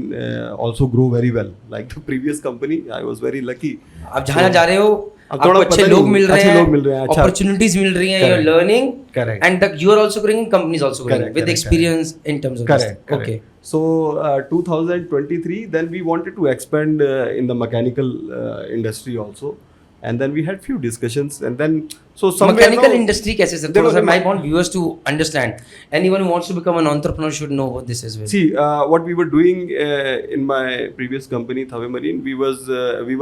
S1: also grow very well like the previous company. I was very lucky.
S2: आप जहाँ जा रहे हो आपको अच्छे लोग मिल रहे हैं, opportunities मिल रही हैं, you are learning, and you are also growing, companies also growing with experience in terms of
S1: correct.
S2: Okay.
S1: So 2023 then we wanted to expand in the mechanical industry also, and then we had few discussions, and then so
S2: mechanical industry कैसे sir? थोड़ा सा I want viewers to understand. Anyone who wants to become an entrepreneur should know what this is.
S1: See, what we were doing in my previous company Thave Marine, we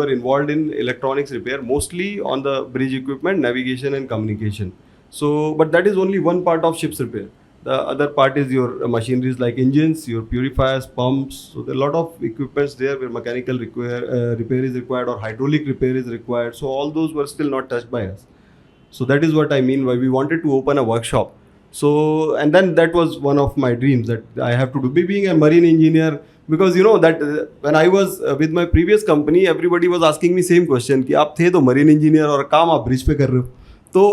S1: were involved in electronics repair, mostly on the bridge equipment, navigation and communication. So but that is only one part of ships repair. The other part is your machineries like engines, your purifiers, pumps. So there are a lot of equipments there where mechanical repair is required or hydraulic repair is required. So all those were still not touched by us. So that is what I mean why we wanted to open a workshop. So and then that was one of my dreams that I have to do, being a marine engineer, because you know that when I was with my previous company, everybody was asking me same question कि आप थे तो marine engineer और काम आप bridge पे कर रहे हो. तो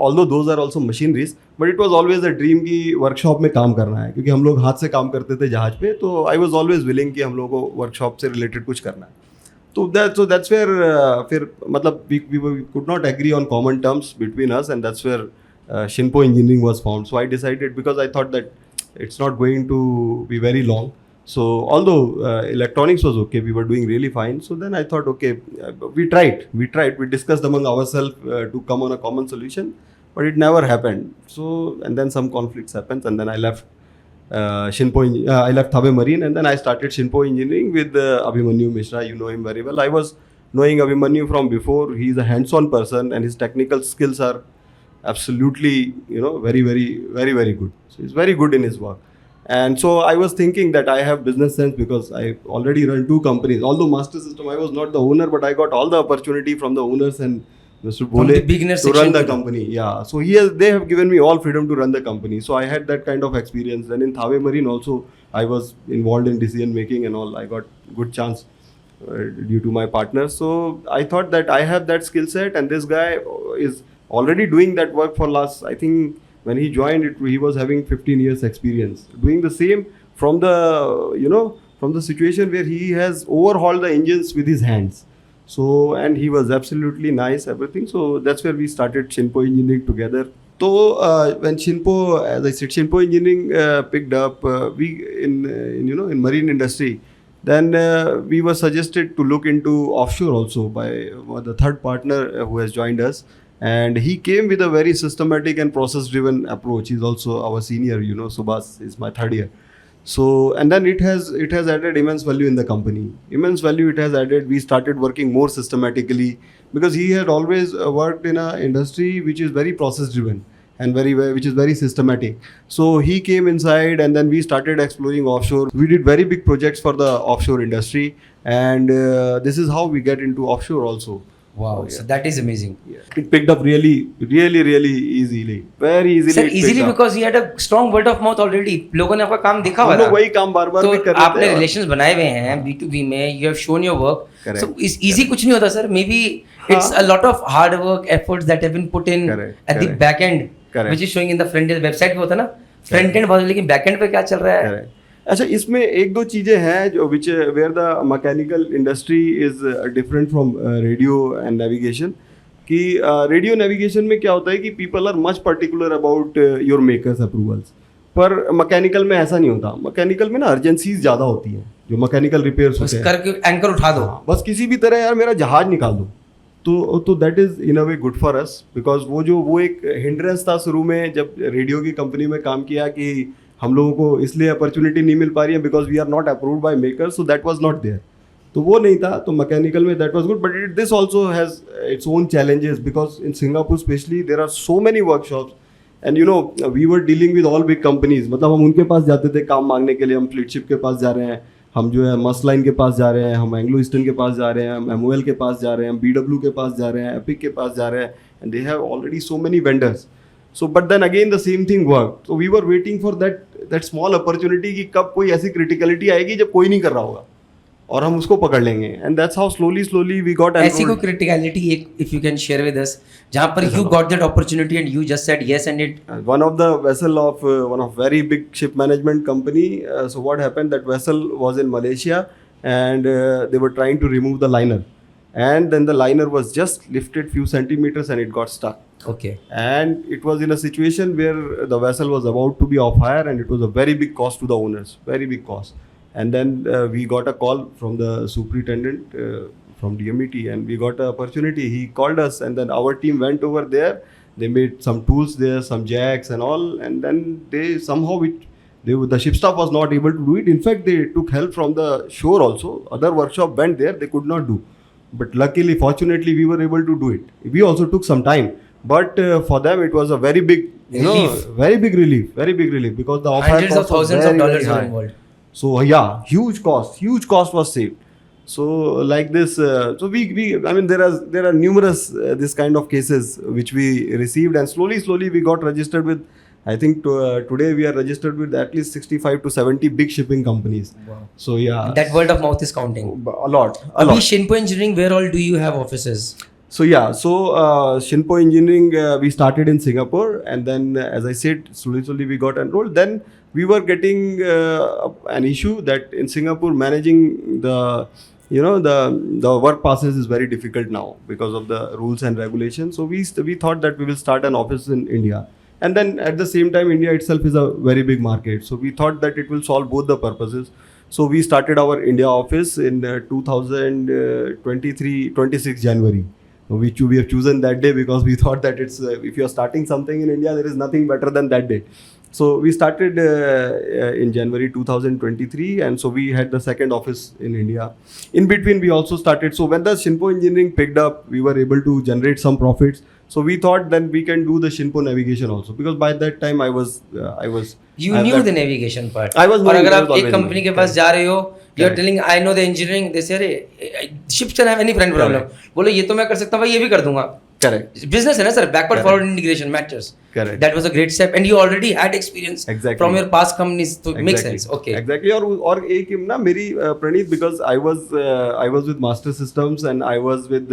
S1: although those are also machineries, but it was always a dream कि वर्कशॉप में काम करना है, क्योंकि हम लोग हाथ से काम करते थे जहाज पे, तो I was always willing कि हम लोग को वर्कशॉप से रिलेटेड कुछ करना है. तो that's where फिर मतलब we could not agree on common terms between us, and that's where Shinpo Engineering was formed. So I decided, because I thought that it's not going to be very long. So although electronics was okay, we were doing really fine. So then I thought, okay, we tried, we discussed among ourselves to come on a common solution, but it never happened. So and then some conflicts happened, and then I left I left Thave Marine, and then I started Shinpo Engineering with Abhimanyu Mishra. You know him very well. I was knowing Abhimanyu from before. He's a hands-on person, and his technical skills are absolutely, very, very, very, very good. So he's very good in his work. And so I was thinking that I have business sense, because I already run 2 companies. Although Master System, I was not the owner, but I got all the opportunity from the owners and Mr. Bole to run the company. Yeah. So they have given me all freedom to run the company. So I had that kind of experience. Then in Thave Marine also, I was involved in decision making and all. I got good chance due to my partners. So I thought that I have that skill set, and this guy is already doing that work for last, I think, when he joined it, he was having 15 years experience doing the same from the situation where he has overhauled the engines with his hands. So, and he was absolutely nice, everything. So that's where we started Shinpo Engineering together. So when Shinpo, as I said, Shinpo Engineering picked up in marine industry, then we were suggested to look into offshore also by the third partner who has joined us. and he came with a very systematic and process driven approach. He's also our senior, Subhas is my third year. So, and then it has added immense value in the company. Immense value it has added. We started working more systematically because he had always worked in a industry which is very process driven and which is very systematic. So he came inside, and then we started exploring offshore. We did very big projects for the offshore industry, and this is how we get into offshore also.
S2: Wow,
S1: Oh, yeah.
S2: so that is amazing.
S1: It picked up really, really, really easily, very easily.
S2: Sir,
S1: it picked
S2: easily
S1: up.
S2: because he had a strong word of mouth already. लोगों ने आपका काम देखा हुआ
S1: हम लोग
S2: था.
S1: वही काम बार बार
S2: तो
S1: भी कर रहे
S2: आपने
S1: थे।
S2: रिलेशंस बनाए हुए हैं B2B में. You have shown your work.
S1: Correct.
S2: So इस easy कुछ नहीं होता sir. Maybe it's a lot of hard work, efforts that have been put in
S1: Correct,
S2: at the
S1: correct.
S2: back end,
S1: Correct.
S2: which is showing in the front end. Website पे होता है ना, front end बहुत, लेकिन back end पे क्या चल रहा है?
S1: Correct. अच्छा, इसमें एक दो चीजें हैं जो which where the mechanical industry is different from radio and navigation. कि रेडियो नेविगेशन में क्या होता है कि people are much particular about your makers approvals, पर मैकेनिकल में ऐसा नहीं होता. मैकेनिकल में ना अर्जेंसीज ज़्यादा होती हैं. जो मैकेनिकल रिपेयर्स
S2: बस
S1: होते हैं,
S2: करके एंकर उठा दो.
S1: हाँ, बस किसी भी तरह यार मेरा जहाज निकाल दो. तो that is in a way good for us, because वो एक हिंड्रेंस था शुरू में जब रेडियो की कंपनी में काम किया कि हम लोगों को इसलिए अपॉर्चुनिटी नहीं मिल पा रही है because we are not approved by makers, so that was not there. तो वो नहीं था. तो मैकेनिकल में that was good, but this also has its own challenges because in Singapore specially there are so many workshops, and we were dealing with all big companies. मतलब हम उनके पास जाते थे काम मांगने के लिए. हम फ्लीटशिप के पास जा रहे हैं, हम जो है मस्ट लाइन के पास जा रहे हैं, हम एंग्लो ईस्टर्न के पास जा रहे हैं, हम MOL के पास जा रहे हैं, हम BW के पास जा रहे हैं, एपिक के पास जा रहे हैं, and they have already so many vendors. So but then again the same thing work. So we were waiting for that small opportunity कि कब कोई ऐसी क्रिटिकलिटी आएगी जब कोई नहीं कर रहा होगा और हम उसको पकड़ लेंगे. And that's how slowly we got
S2: ऐसी कोई क्रिटिकलिटी एक if you can share with us जहां पर you got that opportunity and you just said yes and it.
S1: One of the vessel of one of very big ship management company. So what happened? That vessel was in Malaysia, and they were trying to remove the liner, and then the liner was just lifted few centimeters and it got stuck.
S2: Okay.
S1: And it was in a situation where the vessel was about to be off hire, and it was a very big cost to the owners, very big cost. And then we got a call from the superintendent from DMET, and we got an opportunity. He called us, and then our team went over there. They made some tools there, some jacks and all, and then they somehow the ship staff was not able to do it. In fact, they took help from the shore also. Other workshop went there, they could not do. But luckily, fortunately, we were able to do it. We also took some time, but for them it was a very big,
S2: Relief.
S1: very big relief because the off-hire
S2: Hundreds of
S1: cost was
S2: thousands
S1: very,
S2: of dollars
S1: very
S2: were
S1: high.
S2: involved.
S1: So yeah, huge cost was saved. So like this, so we I mean there are numerous this kind of cases which we received, and slowly we got registered with. I think today we are registered with at least 65 to 70 big shipping companies.
S2: Wow.
S1: So yeah,
S2: That word of mouth is counting.
S1: a lot.
S2: Abhi Shinpo Engineering, where all do you have offices?
S1: So yeah, Shinpo Engineering we started in Singapore, and then as I said, slowly we got enrolled. Then we were getting an issue that in Singapore managing the work passes is very difficult now because of the rules and regulations. So we thought that we will start an office in India, and then at the same time India itself is a very big market. So we thought that it will solve both the purposes. So we started our India office in 26 January. Which we have chosen that day because we thought that it's if you are starting something in India, there is nothing better than that day. So we started in January 2023, and so we had the second office in India. In between, we also started. So when the Shinpo Engineering picked up, we were able to generate some profits. So we thought then we can do the Shinpo navigation also, because by that time I was.
S2: You knew the navigation part.
S1: I was
S2: और
S1: knowing,
S2: अगर
S1: I
S2: आप
S1: was
S2: एक
S1: always
S2: company के
S1: knowing.
S2: पास जा रहे हो, you are
S1: Correct.
S2: telling I know the engineering, they say अरे ships can have any front problem. बोलो ये तो मैं कर सकता हूँ भाई, ये भी कर दूंगा.
S1: Correct.
S2: Business है ना sir, backward
S1: Correct.
S2: forward integration matters.
S1: Correct.
S2: That was a great step, and you already had experience
S1: Exactly.
S2: from your past companies, so it makes
S1: Exactly.
S2: sense. Okay.
S1: Exactly. और एक ना मेरी प्रणीत, because I was with Master Systems and I was with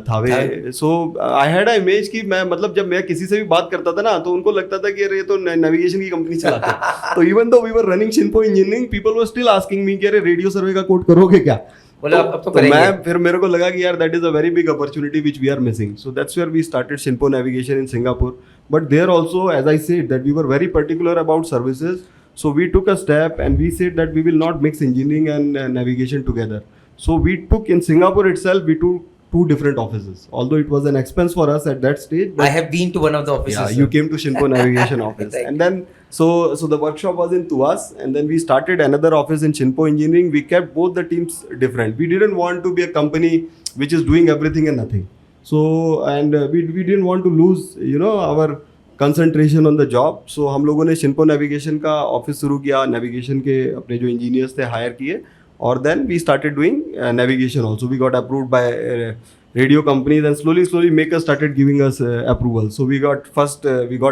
S1: Thawe. So I had an image कि मैं मतलब जब मैं किसी से भी बात करता था ना, तो उनको लगता था कि अरे ये तो नेविगेशन की कंपनी चलाते हैं. तो even though we were running Shinpo Engineering, people were still asking me कि अरे रेडियो सर्वे का कोड करोगे क्या?
S2: बोला अब तो
S1: तो
S2: करेंगे.
S1: मैं फिर मेरे को लगा कि यार that is a very big opportunity which we are missing. So that's where we started Shinpo Navigation in Singapore. But there also, as I said, that we were very particular about services. So we took a step and we said that we will not mix engineering and navigation together. So we took in Singapore itself, we took 2 different offices. Although it was an expense for us at that stage.
S2: I have been to one of the offices.
S1: Yeah,
S2: sir.
S1: you came to Shinpo Navigation office,
S2: Right.
S1: and then so the workshop was in Tuas, and then we started another office in Shinpo Engineering. We kept both the teams different. We didn't want to be a company which is doing everything and nothing. So and we didn't want to lose our concentration on the job. So हम लोगों ने Shinpo Navigation का office शुरू किया, navigation के अपने जो engineers थे hire किए, और then we started doing navigation also. We got approved by radio companies, and slowly makers started giving us approval. So we got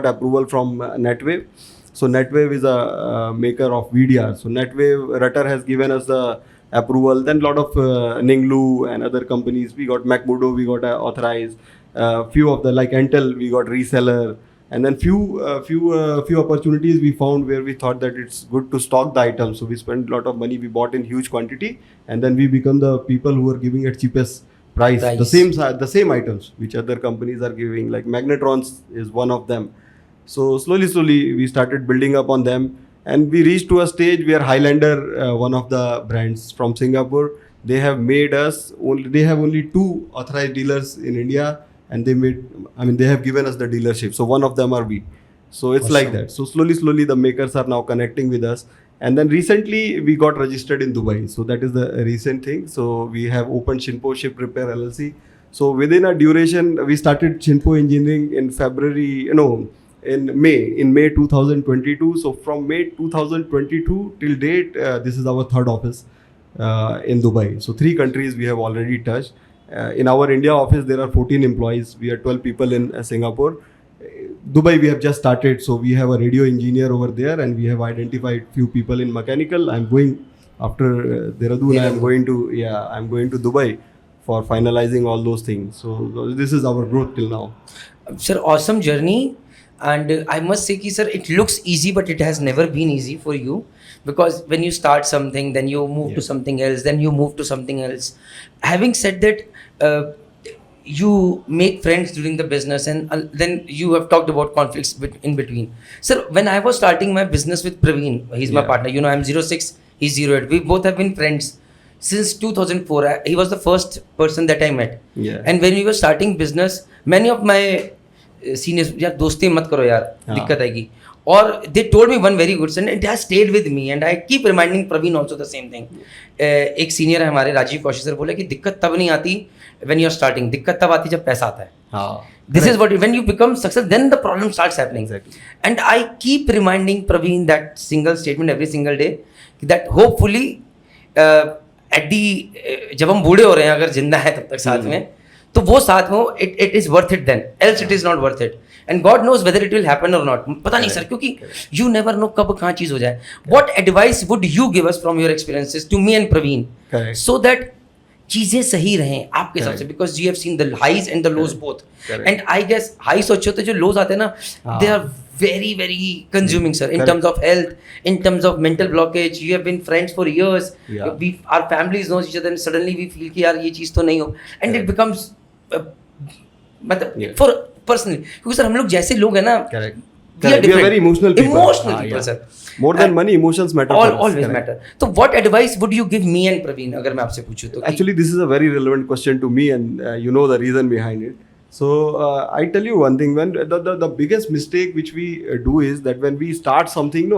S1: approval from Netwave. So Netwave is a maker of VDR. So Netwave Rutter has given us the approval. Then lot of Ninglu and other companies. We got Macmudo, we got authorized. Few of the like Intel, we got reseller. And then few opportunities we found where we thought that it's good to stock the items. So we spent a lot of money. We bought in huge quantity, and then we become the people who are giving at cheapest price. The same items which other companies are giving. Like Magnetrons is one of them. So slowly we started building up on them, and we reached to a stage where Highlander, one of the brands from Singapore, they have only 2 authorized dealers in India. And they have given us the dealership. So one of them are we. So it's
S2: Awesome.
S1: like that. So slowly the makers are now connecting with us. And then recently we got registered in Dubai. So that is the recent thing. So we have opened Shinpo Ship Repair LLC. So within a duration, we started Shinpo Engineering in May 2022. So from May 2022 till date, this is our 3rd office in Dubai. So 3 countries we have already touched. In our India office, there are 14 employees. We are 12 people in Singapore. Dubai, we have just started. So we have a radio engineer over there, and we have identified few people in mechanical. I'm going after Dehradun. I'm going to Dubai for finalizing all those things. So this is our growth till now.
S2: Sir, awesome journey. And I must say, sir, it looks easy, but it has never been easy for you. Because when you start something, then you move to something else, then you move to something else. Having said that, you make friends during the business, and then you have talked about conflicts in between. Sir, when I was starting my business with Praveen, he's my partner. I'm 06, he's 08. We both have been friends since 2004. He was the first person that I met.
S1: Yeah.
S2: And when we were starting business, many of my seniors, यार दोस्ती मत करो यार, दिक्कत आएगी. Or they told me one very good thing, and it has stayed with me, and I keep reminding Praveen also the same thing. एक senior है हमारे, राजीव कौशिक सर, बोले कि दिक्कत तब नहीं आती when you are starting, दिक्कत तब आती जब पैसा आता है. This is what when you become success, then the problem starts happening.
S1: Exactly.
S2: And I keep reminding Praveen that single statement every single day, that hopefully at the जब हम बूढ़े हो रहे हैं, अगर जिंदा है तब तक साथ में, तो वो साथ में it is worth it then, else it is not worth it. And God knows whether it will happen or not. पता नहीं सर, क्योंकि you never know कब कहाँ चीज हो जाए. What advice would you give us from your experiences to me and Praveen, so that चीजें सही रहें आपके हिसाब से, because you have seen the highs and the lows both. And I guess highs अच्छे होते हैं, जो lows आते हैं ना, they are very consuming, sir, in terms of health, in terms of mental blockage. You have been friends for years. Our families know each other, and suddenly we feel कि यार ये चीज तो नहीं हो, and it becomes मतलब for personally, क्योंकि sir हम लोग जैसे लोग हैं ना,
S1: we are very emotional people.
S2: Sir.
S1: More than money, emotions matter.
S2: Always matter. So what advice would you give me and Praveen, अगर मैं आपसे पूछूं तो?
S1: Actually, this is a very relevant question to me, and you know the reason behind it. So I tell you one thing, when the biggest mistake which we do is that when we start something,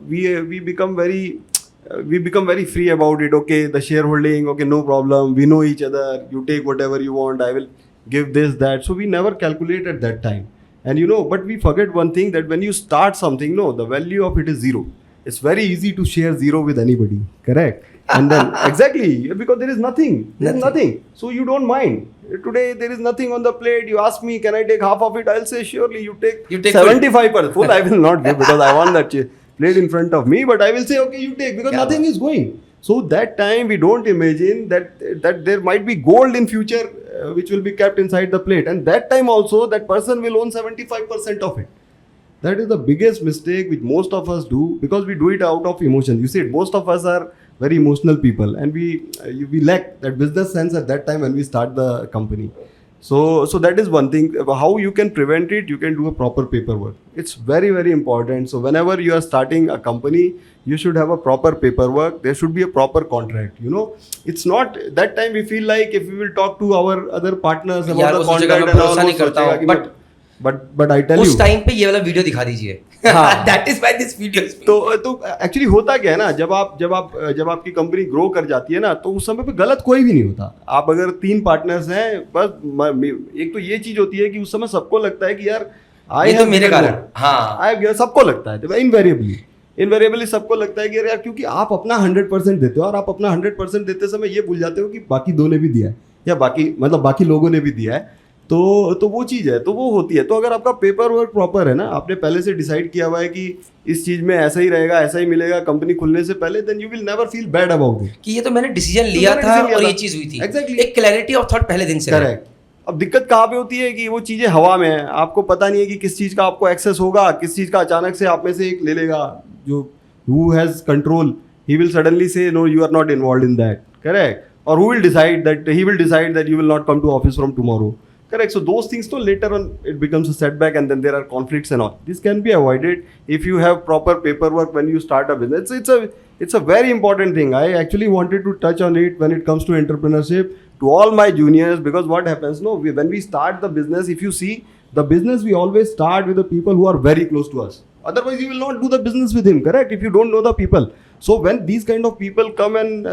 S1: we become very free about it. Okay, the shareholding, okay, no problem. We know each other. You take whatever you want. I will give this, that. So we never calculate at that time. And but we forget one thing, that when you start something, the value of it is 0. It's very easy to share 0 with anybody. Correct? And then exactly, because there is nothing. There is nothing. So you don't mind. Today there is nothing on the plate. You ask me, can I take half of it? I'll say surely. You take 75%. Full I will not give, because I want that plate in front of me. But I will say, okay, you take, because nothing is going. So that time we don't imagine that there might be gold in future which will be kept inside the plate. And that time also that person will own 75% of it. That is the biggest mistake which most of us do, because we do it out of emotion. You see, most of us are very emotional people, and we lack that business sense at that time when we start the company. So that is one thing. How you can prevent it? You can do a proper paperwork. It's very, very important. So whenever you are starting a company, you should have a proper paperwork. There should be a proper contract. You know, it's not that time we feel like if we will talk to our other partners
S2: यार
S1: about
S2: वो
S1: the
S2: सोचेगा
S1: contract
S2: मैं
S1: and all,
S2: भरोसा
S1: वो
S2: नहीं करता
S1: सोचेगा
S2: हूँ,
S1: कि
S2: but
S1: but I tell you.
S2: उस टाइम पे ये वाला वीडियो दिखा दीजिए.
S1: हाँ.
S2: That is why this video is.
S1: तो एक्चुअली होता क्या है ना, जब आपकी कंपनी ग्रो कर जाती है ना, तो उस समय पे गलत कोई भी नहीं होता. आप अगर 3 पार्टनर्स हैं, बस एक तो ये चीज होती है कि उस समय सबको लगता है कि यार
S2: ये तो मेरे कारण. हाँ.
S1: सबको लगता है इनवेरिएबली सबको लगता है कि यार क्योंकि आप अपना 100% देते हो, और आप अपना 100% देते समय ये भूल जाते हो कि बाकी 2 ने भी दिया है, या बाकी लोगों ने भी दिया है. तो वो चीज़ है, तो वो होती है. तो अगर आपका पेपर वर्क प्रॉपर है ना, आपने पहले से डिसाइड किया हुआ है कि इस चीज़ में ऐसा ही रहेगा, ऐसा ही मिलेगा कंपनी खुलने से पहले, then you will never feel bad about it
S2: कि ये तो मैंने डिसीजन लिया था और ये चीज़ हुई थी.
S1: Exactly.
S2: एक क्लैरिटी ऑफ थॉट पहले दिन से.
S1: करेक्ट. अब दिक्कत कहाँ पे होती है कि वो चीज़ें हवा में है, आपको पता नहीं है कि किस चीज़ का आपको एक्सेस होगा, किस चीज़ का अचानक से आप में से एक ले लेगा जो who has control, he will suddenly say no, you are not involved in that. Correct. Or who will decide that he will decide that you will not come to office from tomorrow. Correct. So those things, no, later on it becomes a setback, and then there are conflicts and all. This can be avoided if you have proper paperwork when you start a business. It's a very important thing. I actually wanted to touch on it when it comes to entrepreneurship to all my juniors, because what happens, no, when we start the business, if you see the business, we always start with the people who are very close to us. Otherwise, you will not do the business with him, correct? If you don't know the people. So when these kind of people come and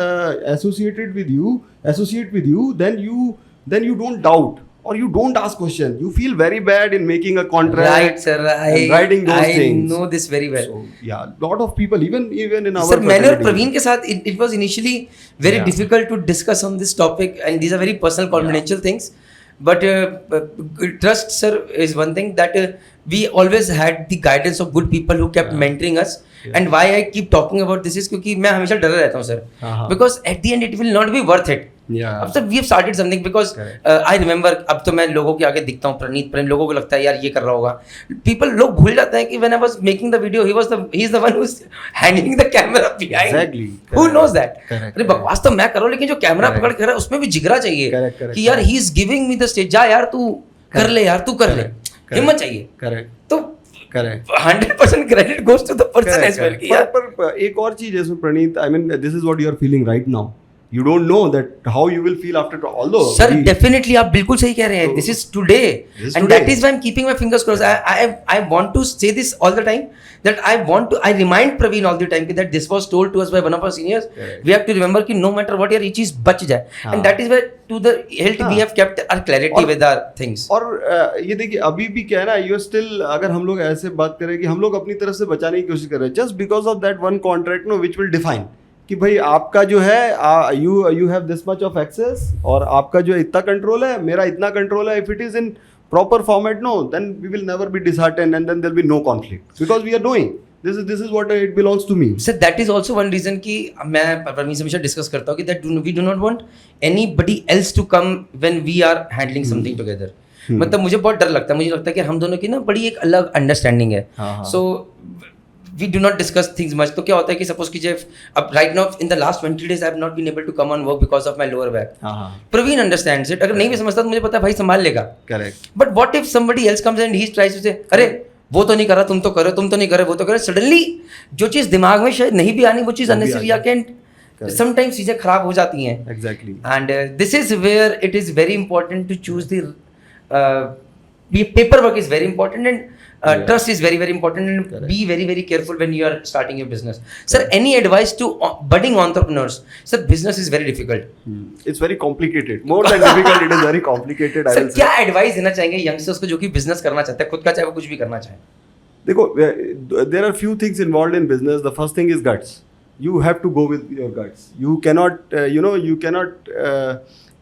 S1: associate with you, then you don't doubt, or you don't ask questions. You feel very bad in making a contract.
S2: Right, sir.
S1: and writing those things.
S2: I know this very well.
S1: So, yeah, lot of people, even in our.
S2: Sir, मैंने और
S1: fraternity.
S2: Praveen के साथ it was initially very
S1: Yeah.
S2: difficult to discuss on this topic, and these are very personal, confidential things. But trust, sir, is one thing that we always had the guidance of good people who kept mentoring us.
S1: Yeah.
S2: And why I keep talking about this is क्योंकि मैं हमेशा डरा रहता हूँ, sir.
S1: हाँ.
S2: Because at the end it will not be worth it.
S1: Yeah.
S2: अब sir we have started something because I remember, अब तो मैं लोगों के आगे दिखता हूँ, प्रणीत लोगों को लगता है यार ये कर रहा होगा. लोग भूल जाते हैं कि when I was making the video, he is the one who's handling the camera behind.
S1: Exactly.
S2: Who knows that?
S1: Correct.
S2: अरे बकवास तो मैं कर रहा हूँ, लेकिन जो कैमरा पकड़ के रहा है उसमें भी जिगरा चाहिए.
S1: Correct.
S2: कि यार he is giving me the stage, जा यार तू कर ले यार, तू कर ले, हिम्मत चाहिए.
S1: Correct.
S2: तो
S1: Correct.
S2: 100% credit goes to the person as well. कि यार
S1: पर एक और चीज है प्रणीत, I mean this is what you are feeling right now. You don't know that how you will feel after, although
S2: sir definitely आप बिल्कुल सही कह रहे हैं. This is today, and that is why I am keeping my fingers crossed. I want to say this all the time, that I remind Praveen all the time that this was told to us by one of our seniors.
S1: Correct.
S2: We have to remember कि no matter what, यार ये चीज बच जाए. And that is where to the health we have kept our clarity with our things.
S1: और ये देखिए अभी भी क्या है ना, यू स्टिल, अगर हम लोग ऐसे बात करें कि हम लोग अपनी तरफ से बचाने की कोशिश कर रहे हैं, just because of that one contract, no, which will define कि भाई आपका जो है you have this much of access, और आपका जो इतना कंट्रोल है, मेरा इतना कंट्रोल है. If it is in proper format, no, then we will never be disheartened, and then there will be no conflict, because we are doing this is what it belongs to me.
S2: Sir, that is also one reason कि मैं परवीन से हमेशा discuss करता हूँ कि that we do not want anybody else to come when we are handling something together. मतलब मुझे बहुत डर लगता है, मुझे लगता है कि हम दोनों की ना बड़ी एक अलग अंडरस्टैंडिंग है. So we do not discuss things much. तो क्या होता है कि सपोज कीजिए अब right now in the last 20 days I have not been able to come on work because of my lower back. Praveen understands it. अगर नहीं भी समझता तो मुझे पता है भाई संभाल लेगा.
S1: Correct.
S2: But what if somebody else comes and he tries to say अरे वो तो नहीं कर रहा, तुम तो करो, तुम तो नहीं कर रहे, वो तो करो. सडनली जो चीज़ दिमाग में शायद नहीं भी आनी, वो चीज़ अननेसेसरी आके समटाइम्स चीज़ें खराब हो जाती हैं.
S1: Exactly.
S2: And this is where it is very important to choose the paper work is very important, and trust is very very important, and be very very careful when you are starting your business. Sir, any advice to budding entrepreneurs? Sir, business is very difficult.
S1: It's very complicated, more than difficult, it is very complicated.
S2: Sir, क्या advice देना चाहेंगे youngsters को जो कि business करना चाहते हैं, खुद का चाहे वो कुछ भी करना चाहे?
S1: देखो, there are few things involved in business. The first thing is guts. You have to go with your guts. You cannot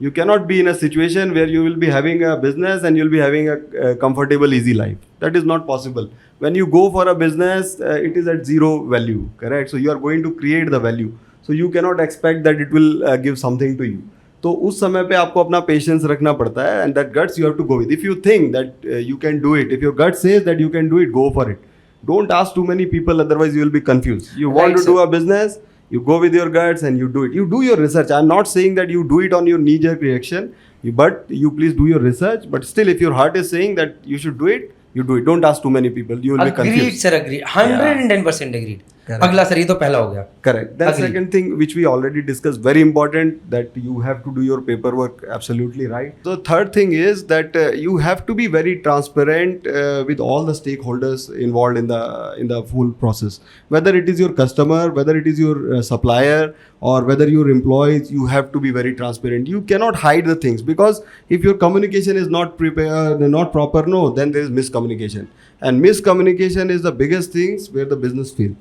S1: you cannot be in a situation where you will be having a business and you'll be having a comfortable easy life. That is not possible. When you go for a business, it is at zero value, correct? So you are going to create the value, so you cannot expect that it will give something to you. तो उस समय पे आपको अपना patience रखना पड़ता है, and that guts you have to go with. If you think that you can do it, if your gut says that you can do it, go for it. Don't ask too many people, otherwise you will be confused. You want to do a business, you go with your guts and you do it. You do your research. I'm not saying that you do it on your knee-jerk reaction, But you please do your research. But still, if your heart is saying that you should do it, you do it. Don't ask too many people. You will be
S2: Agreed,
S1: confused.
S2: sir, agreed. 110% agreed.
S1: Correct.
S2: अगला sir ये तो पहला हो गया.
S1: Correct. Then
S2: Agreed.
S1: second thing which we already discussed, very important, that you have to do your paperwork absolutely right. The third thing is that you have to be very transparent with all the stakeholders involved in the full process. Whether it is your customer, whether it is your supplier, or whether your employees, you have to be very transparent. You cannot hide the things, because if your communication is not not proper, no, then there is miscommunication. And miscommunication is the biggest things where the business fail.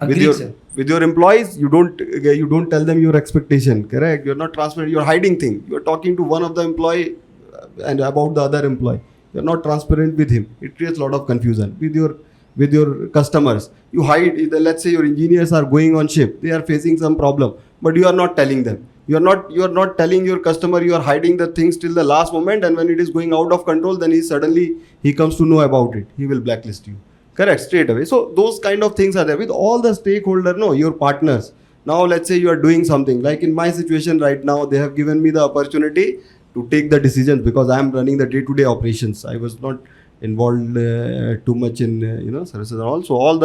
S2: Agreed, sir.
S1: With your employees, you don't tell them your expectation. Correct? You're not transparent. You're hiding things. You're talking to one of the employee and about the other employee. You're not transparent with him. It creates a lot of confusion with your customers. You hide. Let's say your engineers are going on shift. They are facing some problem, but you are not telling them. You are not telling your customer. You are hiding the things till the last moment, and when it is going out of control, then he comes to know about it. He will blacklist you. Correct, straight away. So those kind of things are there with all the stakeholder, no, your partners. Now let's say you are doing something, like in my situation right now, they have given me the opportunity to take the decisions, because I am running the day-to-day operations. I was not involved too much in services and all. So all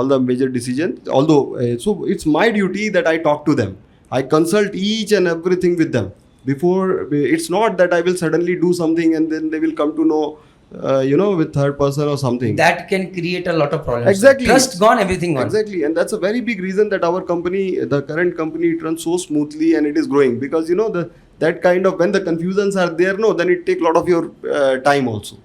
S1: the major decisions. Although so it's my duty that I talk to them. I consult each and everything with them before. It's not that I will suddenly do something and then they will come to know. With third person or something.
S2: That can create a lot of problems.
S1: Exactly.
S2: Trust gone, everything gone.
S1: Exactly. And that's a very big reason that our company, the current company, it runs so smoothly and it is growing. Because, that kind of, when the confusions are there, no, then it take a lot of your time also.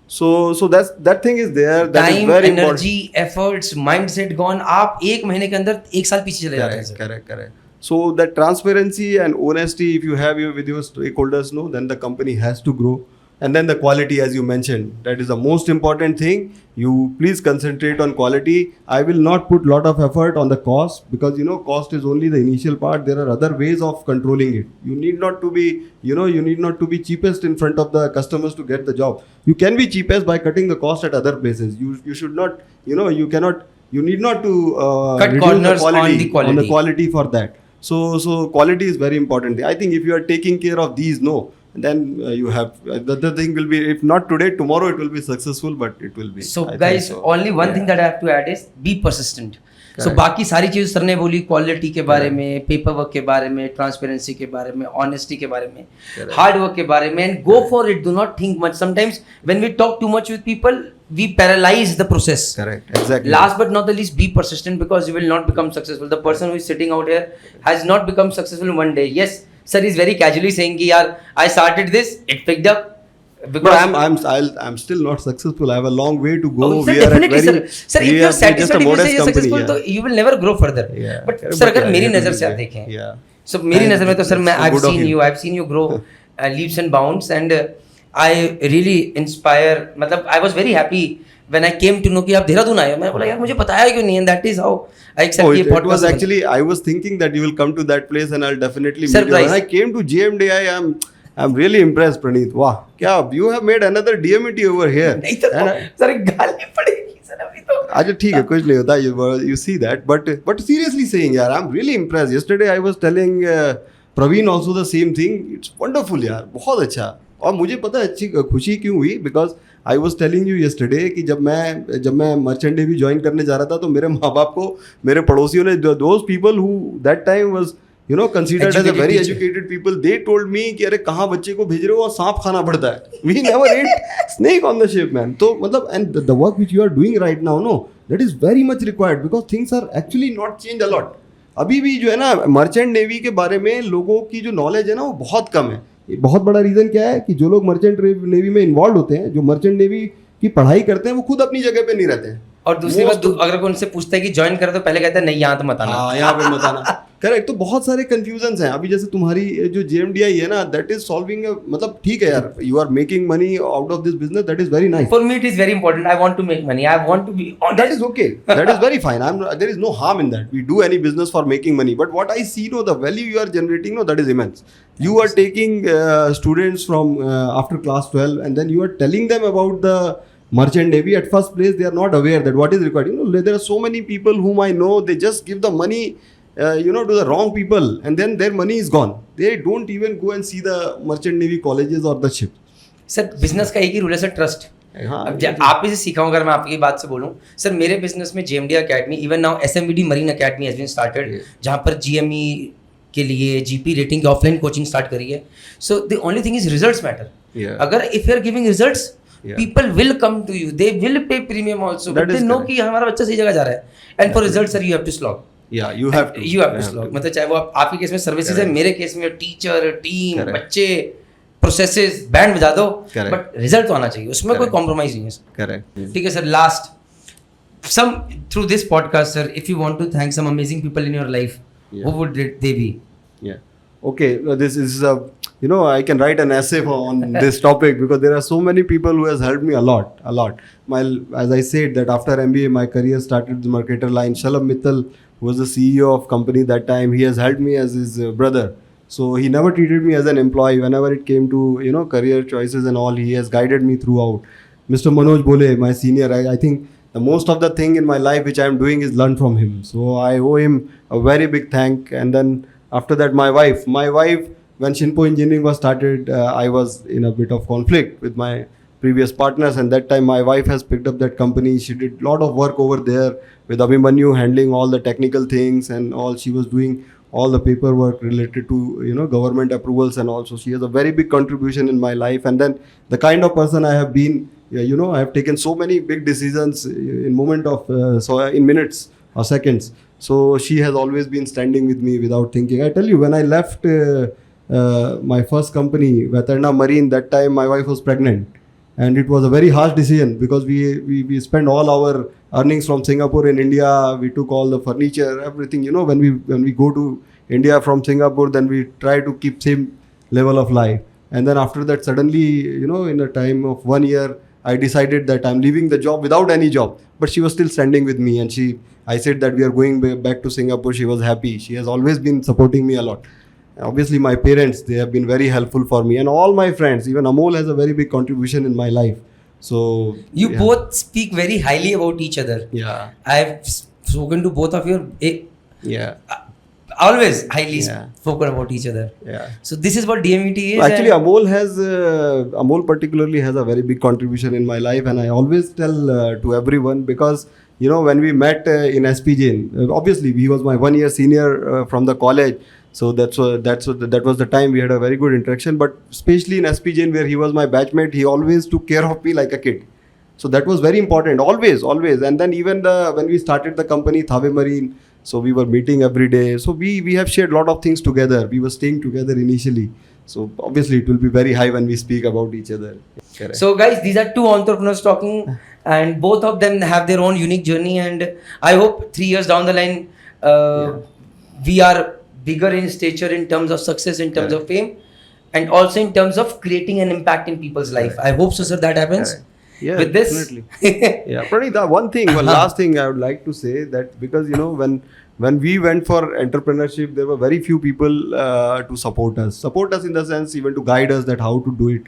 S1: So that thing is there. That
S2: Time,
S1: is very
S2: energy, efforts, mindset gone. आप एक महीने के अंदर एक साल पीछे चले जाते हैं sir.
S1: Correct. So that transparency and honesty, if you have with your stakeholders, no, then the company has to grow. And then the quality, as you mentioned, that is the most important thing. You please concentrate on quality. I will not put lot of effort on the cost, because cost is only the initial part. There are other ways of controlling it. You need not to be cheapest in front of the customers to get the job. You can be cheapest by cutting the cost at other places. You should not, you need not to
S2: cut corners on the quality
S1: for that. So quality is very important. I think if you are taking care of these, then you have the thing will be, if not today, tomorrow it will be successful, but it will be.
S2: So guys, only one thing that I have to add is be persistent. So बाकी सारी चीज़ sir ने बोली, quality के बारे में, paper work के बारे में, ट्रांसपेरेंसी के बारे में, ऑनेस्टी के बारे में, हार्ड वर्क के बारे में, and go for it. Do not think much. Sometimes when we talk too much with people, we paralyze the process.
S1: Correct. Exactly.
S2: Last but not the least, be persistent, because you will not become successful. The person who is sitting out here has not become successful in one day. Yes, sir is very casually saying कि यार I started this, it picked up.
S1: But I'm still not successful. I have a long way to go.
S2: Oh, sir, definitely, sir. If you're satisfied, if you say you're successful, तो you will never grow further.
S1: Yeah.
S2: But sir, अगर मेरी नज़र से आप देखें, so मेरी नज़र में तो सर मैं I've seen you grow leaps and bounds, and I really inspire. मतलब I was very happy when I came to know कि आप देहरादून आए. मैं बोला यार मुझे बताया क्यों नहीं, and that is how I accept ये podcast.
S1: It was actually, I was thinking that you will come to that place and I'll definitely meet you. When I came to GMDI, I'm really impressed, Praneeth. Wow, क्या you have made another DMT over here.
S2: नहीं तो sir गाली पड़ेगी sir अभी तो.
S1: अच्छा ठीक है, कुछ नहीं होता. You see that, but seriously saying, यार, I'm really impressed. Yesterday I was telling Praveen also the same thing. It's wonderful, यार, बहुत अच्छा. और मुझे पता है अच्छी खुशी क्यों हुई, because I was telling you yesterday कि जब मैं मर्चेंट नेवी ज्वाइन करने जा रहा था, तो मेरे माँ बाप को मेरे पड़ोसियों ने, those people who that time was considered as a very educated people, they told me कि अरे कहाँ बच्चे को भेज रहे हो और सांप खाना पड़ता है. We never ate snake on the ship, man. तो मतलब, and the work which you are doing right now, no, that is very much required, because things are actually not changed a lot. अभी भी जो है ना, merchant navy के बारे में लोगों की जो नॉलेज है ना, वो बहुत कम है. बहुत बड़ा रीज़न क्या है कि जो लोग मर्चेंट नेवी में इन्वॉल्व होते हैं, जो मर्चेंट नेवी की पढ़ाई करते हैं, वो खुद अपनी जगह पे नहीं रहते हैं.
S2: और दूसरी बात, अगर कोई उनसे पूछता है कि ज्वाइन कर, तो पहले कहता है नहीं यहाँ तो मत आना.
S1: हाँ, यहाँ पे मत आना. करेक्ट. तो बहुत सारे कंफ्यूजन्स हैं. अभी जैसे तुम्हारी जो JMDI है ना, दैट इज सॉल्विंग, मतलब ठीक है यार, you are making money out of this business, that is very nice.
S2: For me it is very important. I want to make money. I want to be honest.
S1: That is okay. That is very fine. There is no harm in that. We do any business for making money, but what I see, no, the value you are generating, no, that is immense. You are taking students from after class 12, and then you are telling them about the merchant navy. At first place, they are not aware that what is required. There are so many people whom I know, they just give the money to the wrong people, and then their money is gone. They don't even go and see the merchant navy colleges or the ship.
S2: Sir business का एक ही rule है sir, trust.
S1: हाँ,
S2: अब आप ही से सीखा हूँ, अगर मैं आपकी बात से बोलूँ सर, मेरे बिजनेस में JMD academy, even now SMBD marine academy has been started, जहाँ पर जीएमई के लिए जीपी रेटिंग की ऑफलाइन कोचिंग स्टार्ट करी है. So the only thing is results matter. अगर if you are giving results, people will come to you, they will pay premium also, but they know कि हमारा बच्चा सही जगह जा रहा है. And for results sir, you have to slog.
S1: Yeah, you have to slog.
S2: मतलब चाहे वो आपके केस में सर्विसेज है, मेरे केस में टीचर, टीम, बच्चे, प्रोसेसेस, बैंड बजा दो, बट रिजल्ट तो आना चाहिए, उसमें कोई कॉम्प्रोमाइज नहीं है. करेक्ट. ठीक है sir. Last, some through this podcast sir, if you want to thank some amazing people in your life, who would they be?
S1: Yeah. Okay, this is a, I can write an essay on this topic, because there are so many people who has helped me a lot. As I said that after MBA, my career started the marketer line. Shalabh Mittal was the CEO of company that time. He has helped me as his brother. So he never treated me as an employee. Whenever it came to, career choices and all, he has guided me throughout. Mr. Manoj Bole, my senior, I think the most of the thing in my life which I am doing is learn from him. So I owe him a very big thank. And then after that, my wife, when Shinpo Engineering was started, I was in a bit of conflict with my previous partners, and that time my wife has picked up that company. She did a lot of work over there with Abhimanyu, handling all the technical things and all. She was doing all the paperwork related to government approvals, and also she has a very big contribution in my life. And then the kind of person I have been, I have taken so many big decisions in in minutes or seconds. So she has always been standing with me without thinking. I tell you, when I left my first company, Veterna Marine, that time my wife was pregnant, and it was a very harsh decision, because we spent all our earnings from Singapore in India. We took all the furniture, everything. When we go to India from Singapore, then we try to keep same level of life. And then after that, suddenly, in a time of 1 year, I decided that I'm leaving the job without any job. But she was still standing with me, and I said that we are going back to Singapore. She was happy. She has always been supporting me a lot. Obviously, my parents, they have been very helpful for me, and all my friends. Even Amol has a very big contribution in my life. So
S2: you both speak very highly about each other.
S1: Yeah,
S2: I've spoken to both of you.
S1: Yeah.
S2: Always highly spoken about each other.
S1: Yeah.
S2: So this is what DMET is.
S1: Actually, Amol particularly has a very big contribution in my life, and I always tell to everyone, because when we met in SP Jain, obviously he was my 1 year senior from the college. So that was the time we had a very good interaction. But especially in SP Jain, where he was my batchmate, he always took care of me like a kid. So that was very important, always. And then even when we started the company, Thave Marine, so we were meeting every day. So we have shared a lot of things together. We were staying together initially. So obviously it will be very high when we speak about each other. Correct.
S2: So guys, these are two entrepreneurs talking, and both of them have their own unique journey. And I hope 3 years down the line, we are bigger in stature, in terms of success, in terms of fame, and also in terms of creating an impact in people's life. I hope so, sir, that happens.
S1: Yeah,
S2: with this.
S1: Definitely. Yeah, Pranita, one last thing I would like to say, that because when we went for entrepreneurship, there were very few people to support us in the sense, even to guide us that how to do it.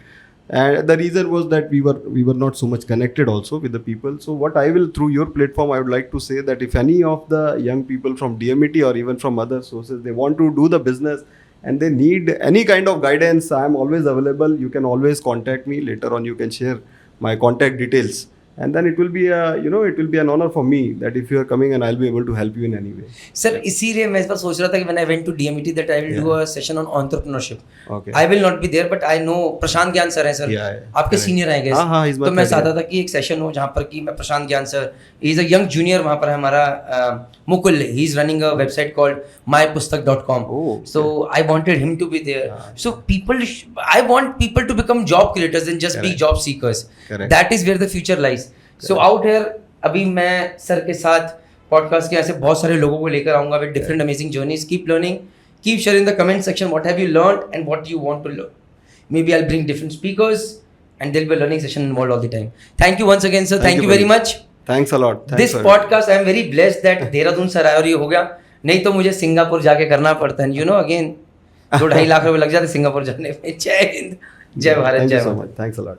S1: And the reason was that we were not so much connected also with the people. So what I will, through your platform, I would like to say that if any of the young people from DMET or even from other sources, they want to do the business and they need any kind of guidance, I am always available. You can always contact me. Later on, you can share my contact details, and then it will be an honor for me that if you are coming, and I'll be able to help you in any way.
S2: Sir, इसीलिए मैं इस बार सोच रहा था कि when I went to DMET that I will do a session on entrepreneurship.
S1: Okay.
S2: I will not be there, but I know प्रशांत ज्ञान sir हैं sir. आपके सीनियर हैं guys.
S1: हाँ,
S2: तो मैं चाहता था कि एक सेशन हो जहाँ पर कि मैं प्रशांत ज्ञान sir, he is a young junior, वहाँ पर हमारा Mukul, he is running a website called mypustak.com. So I wanted him to be there. So I want people to become job creators and just be job seekers. That is where the future lies. So out here, अभी मैं sir के साथ podcast के ऐसे बहुत सारे लोगों को लेकर आऊंगा with different amazing journeys. Keep learning. Keep sharing in the comment section what have you learned and what you want to learn. Maybe I'll bring different speakers and there'll be a learning session involved all the time. Thank you once again, sir. Thank you very much.
S1: Thanks a lot.
S2: This podcast, I am very blessed that Dehradun sir आए और ये हो गया. नहीं तो मुझे Singapore जाके करना पड़ता है. Again, 2-2.5 लाख रुपए लग जाते सिंगापुर जाने में. जय हिंद, जय भारत, जय माता.
S1: Thanks a lot.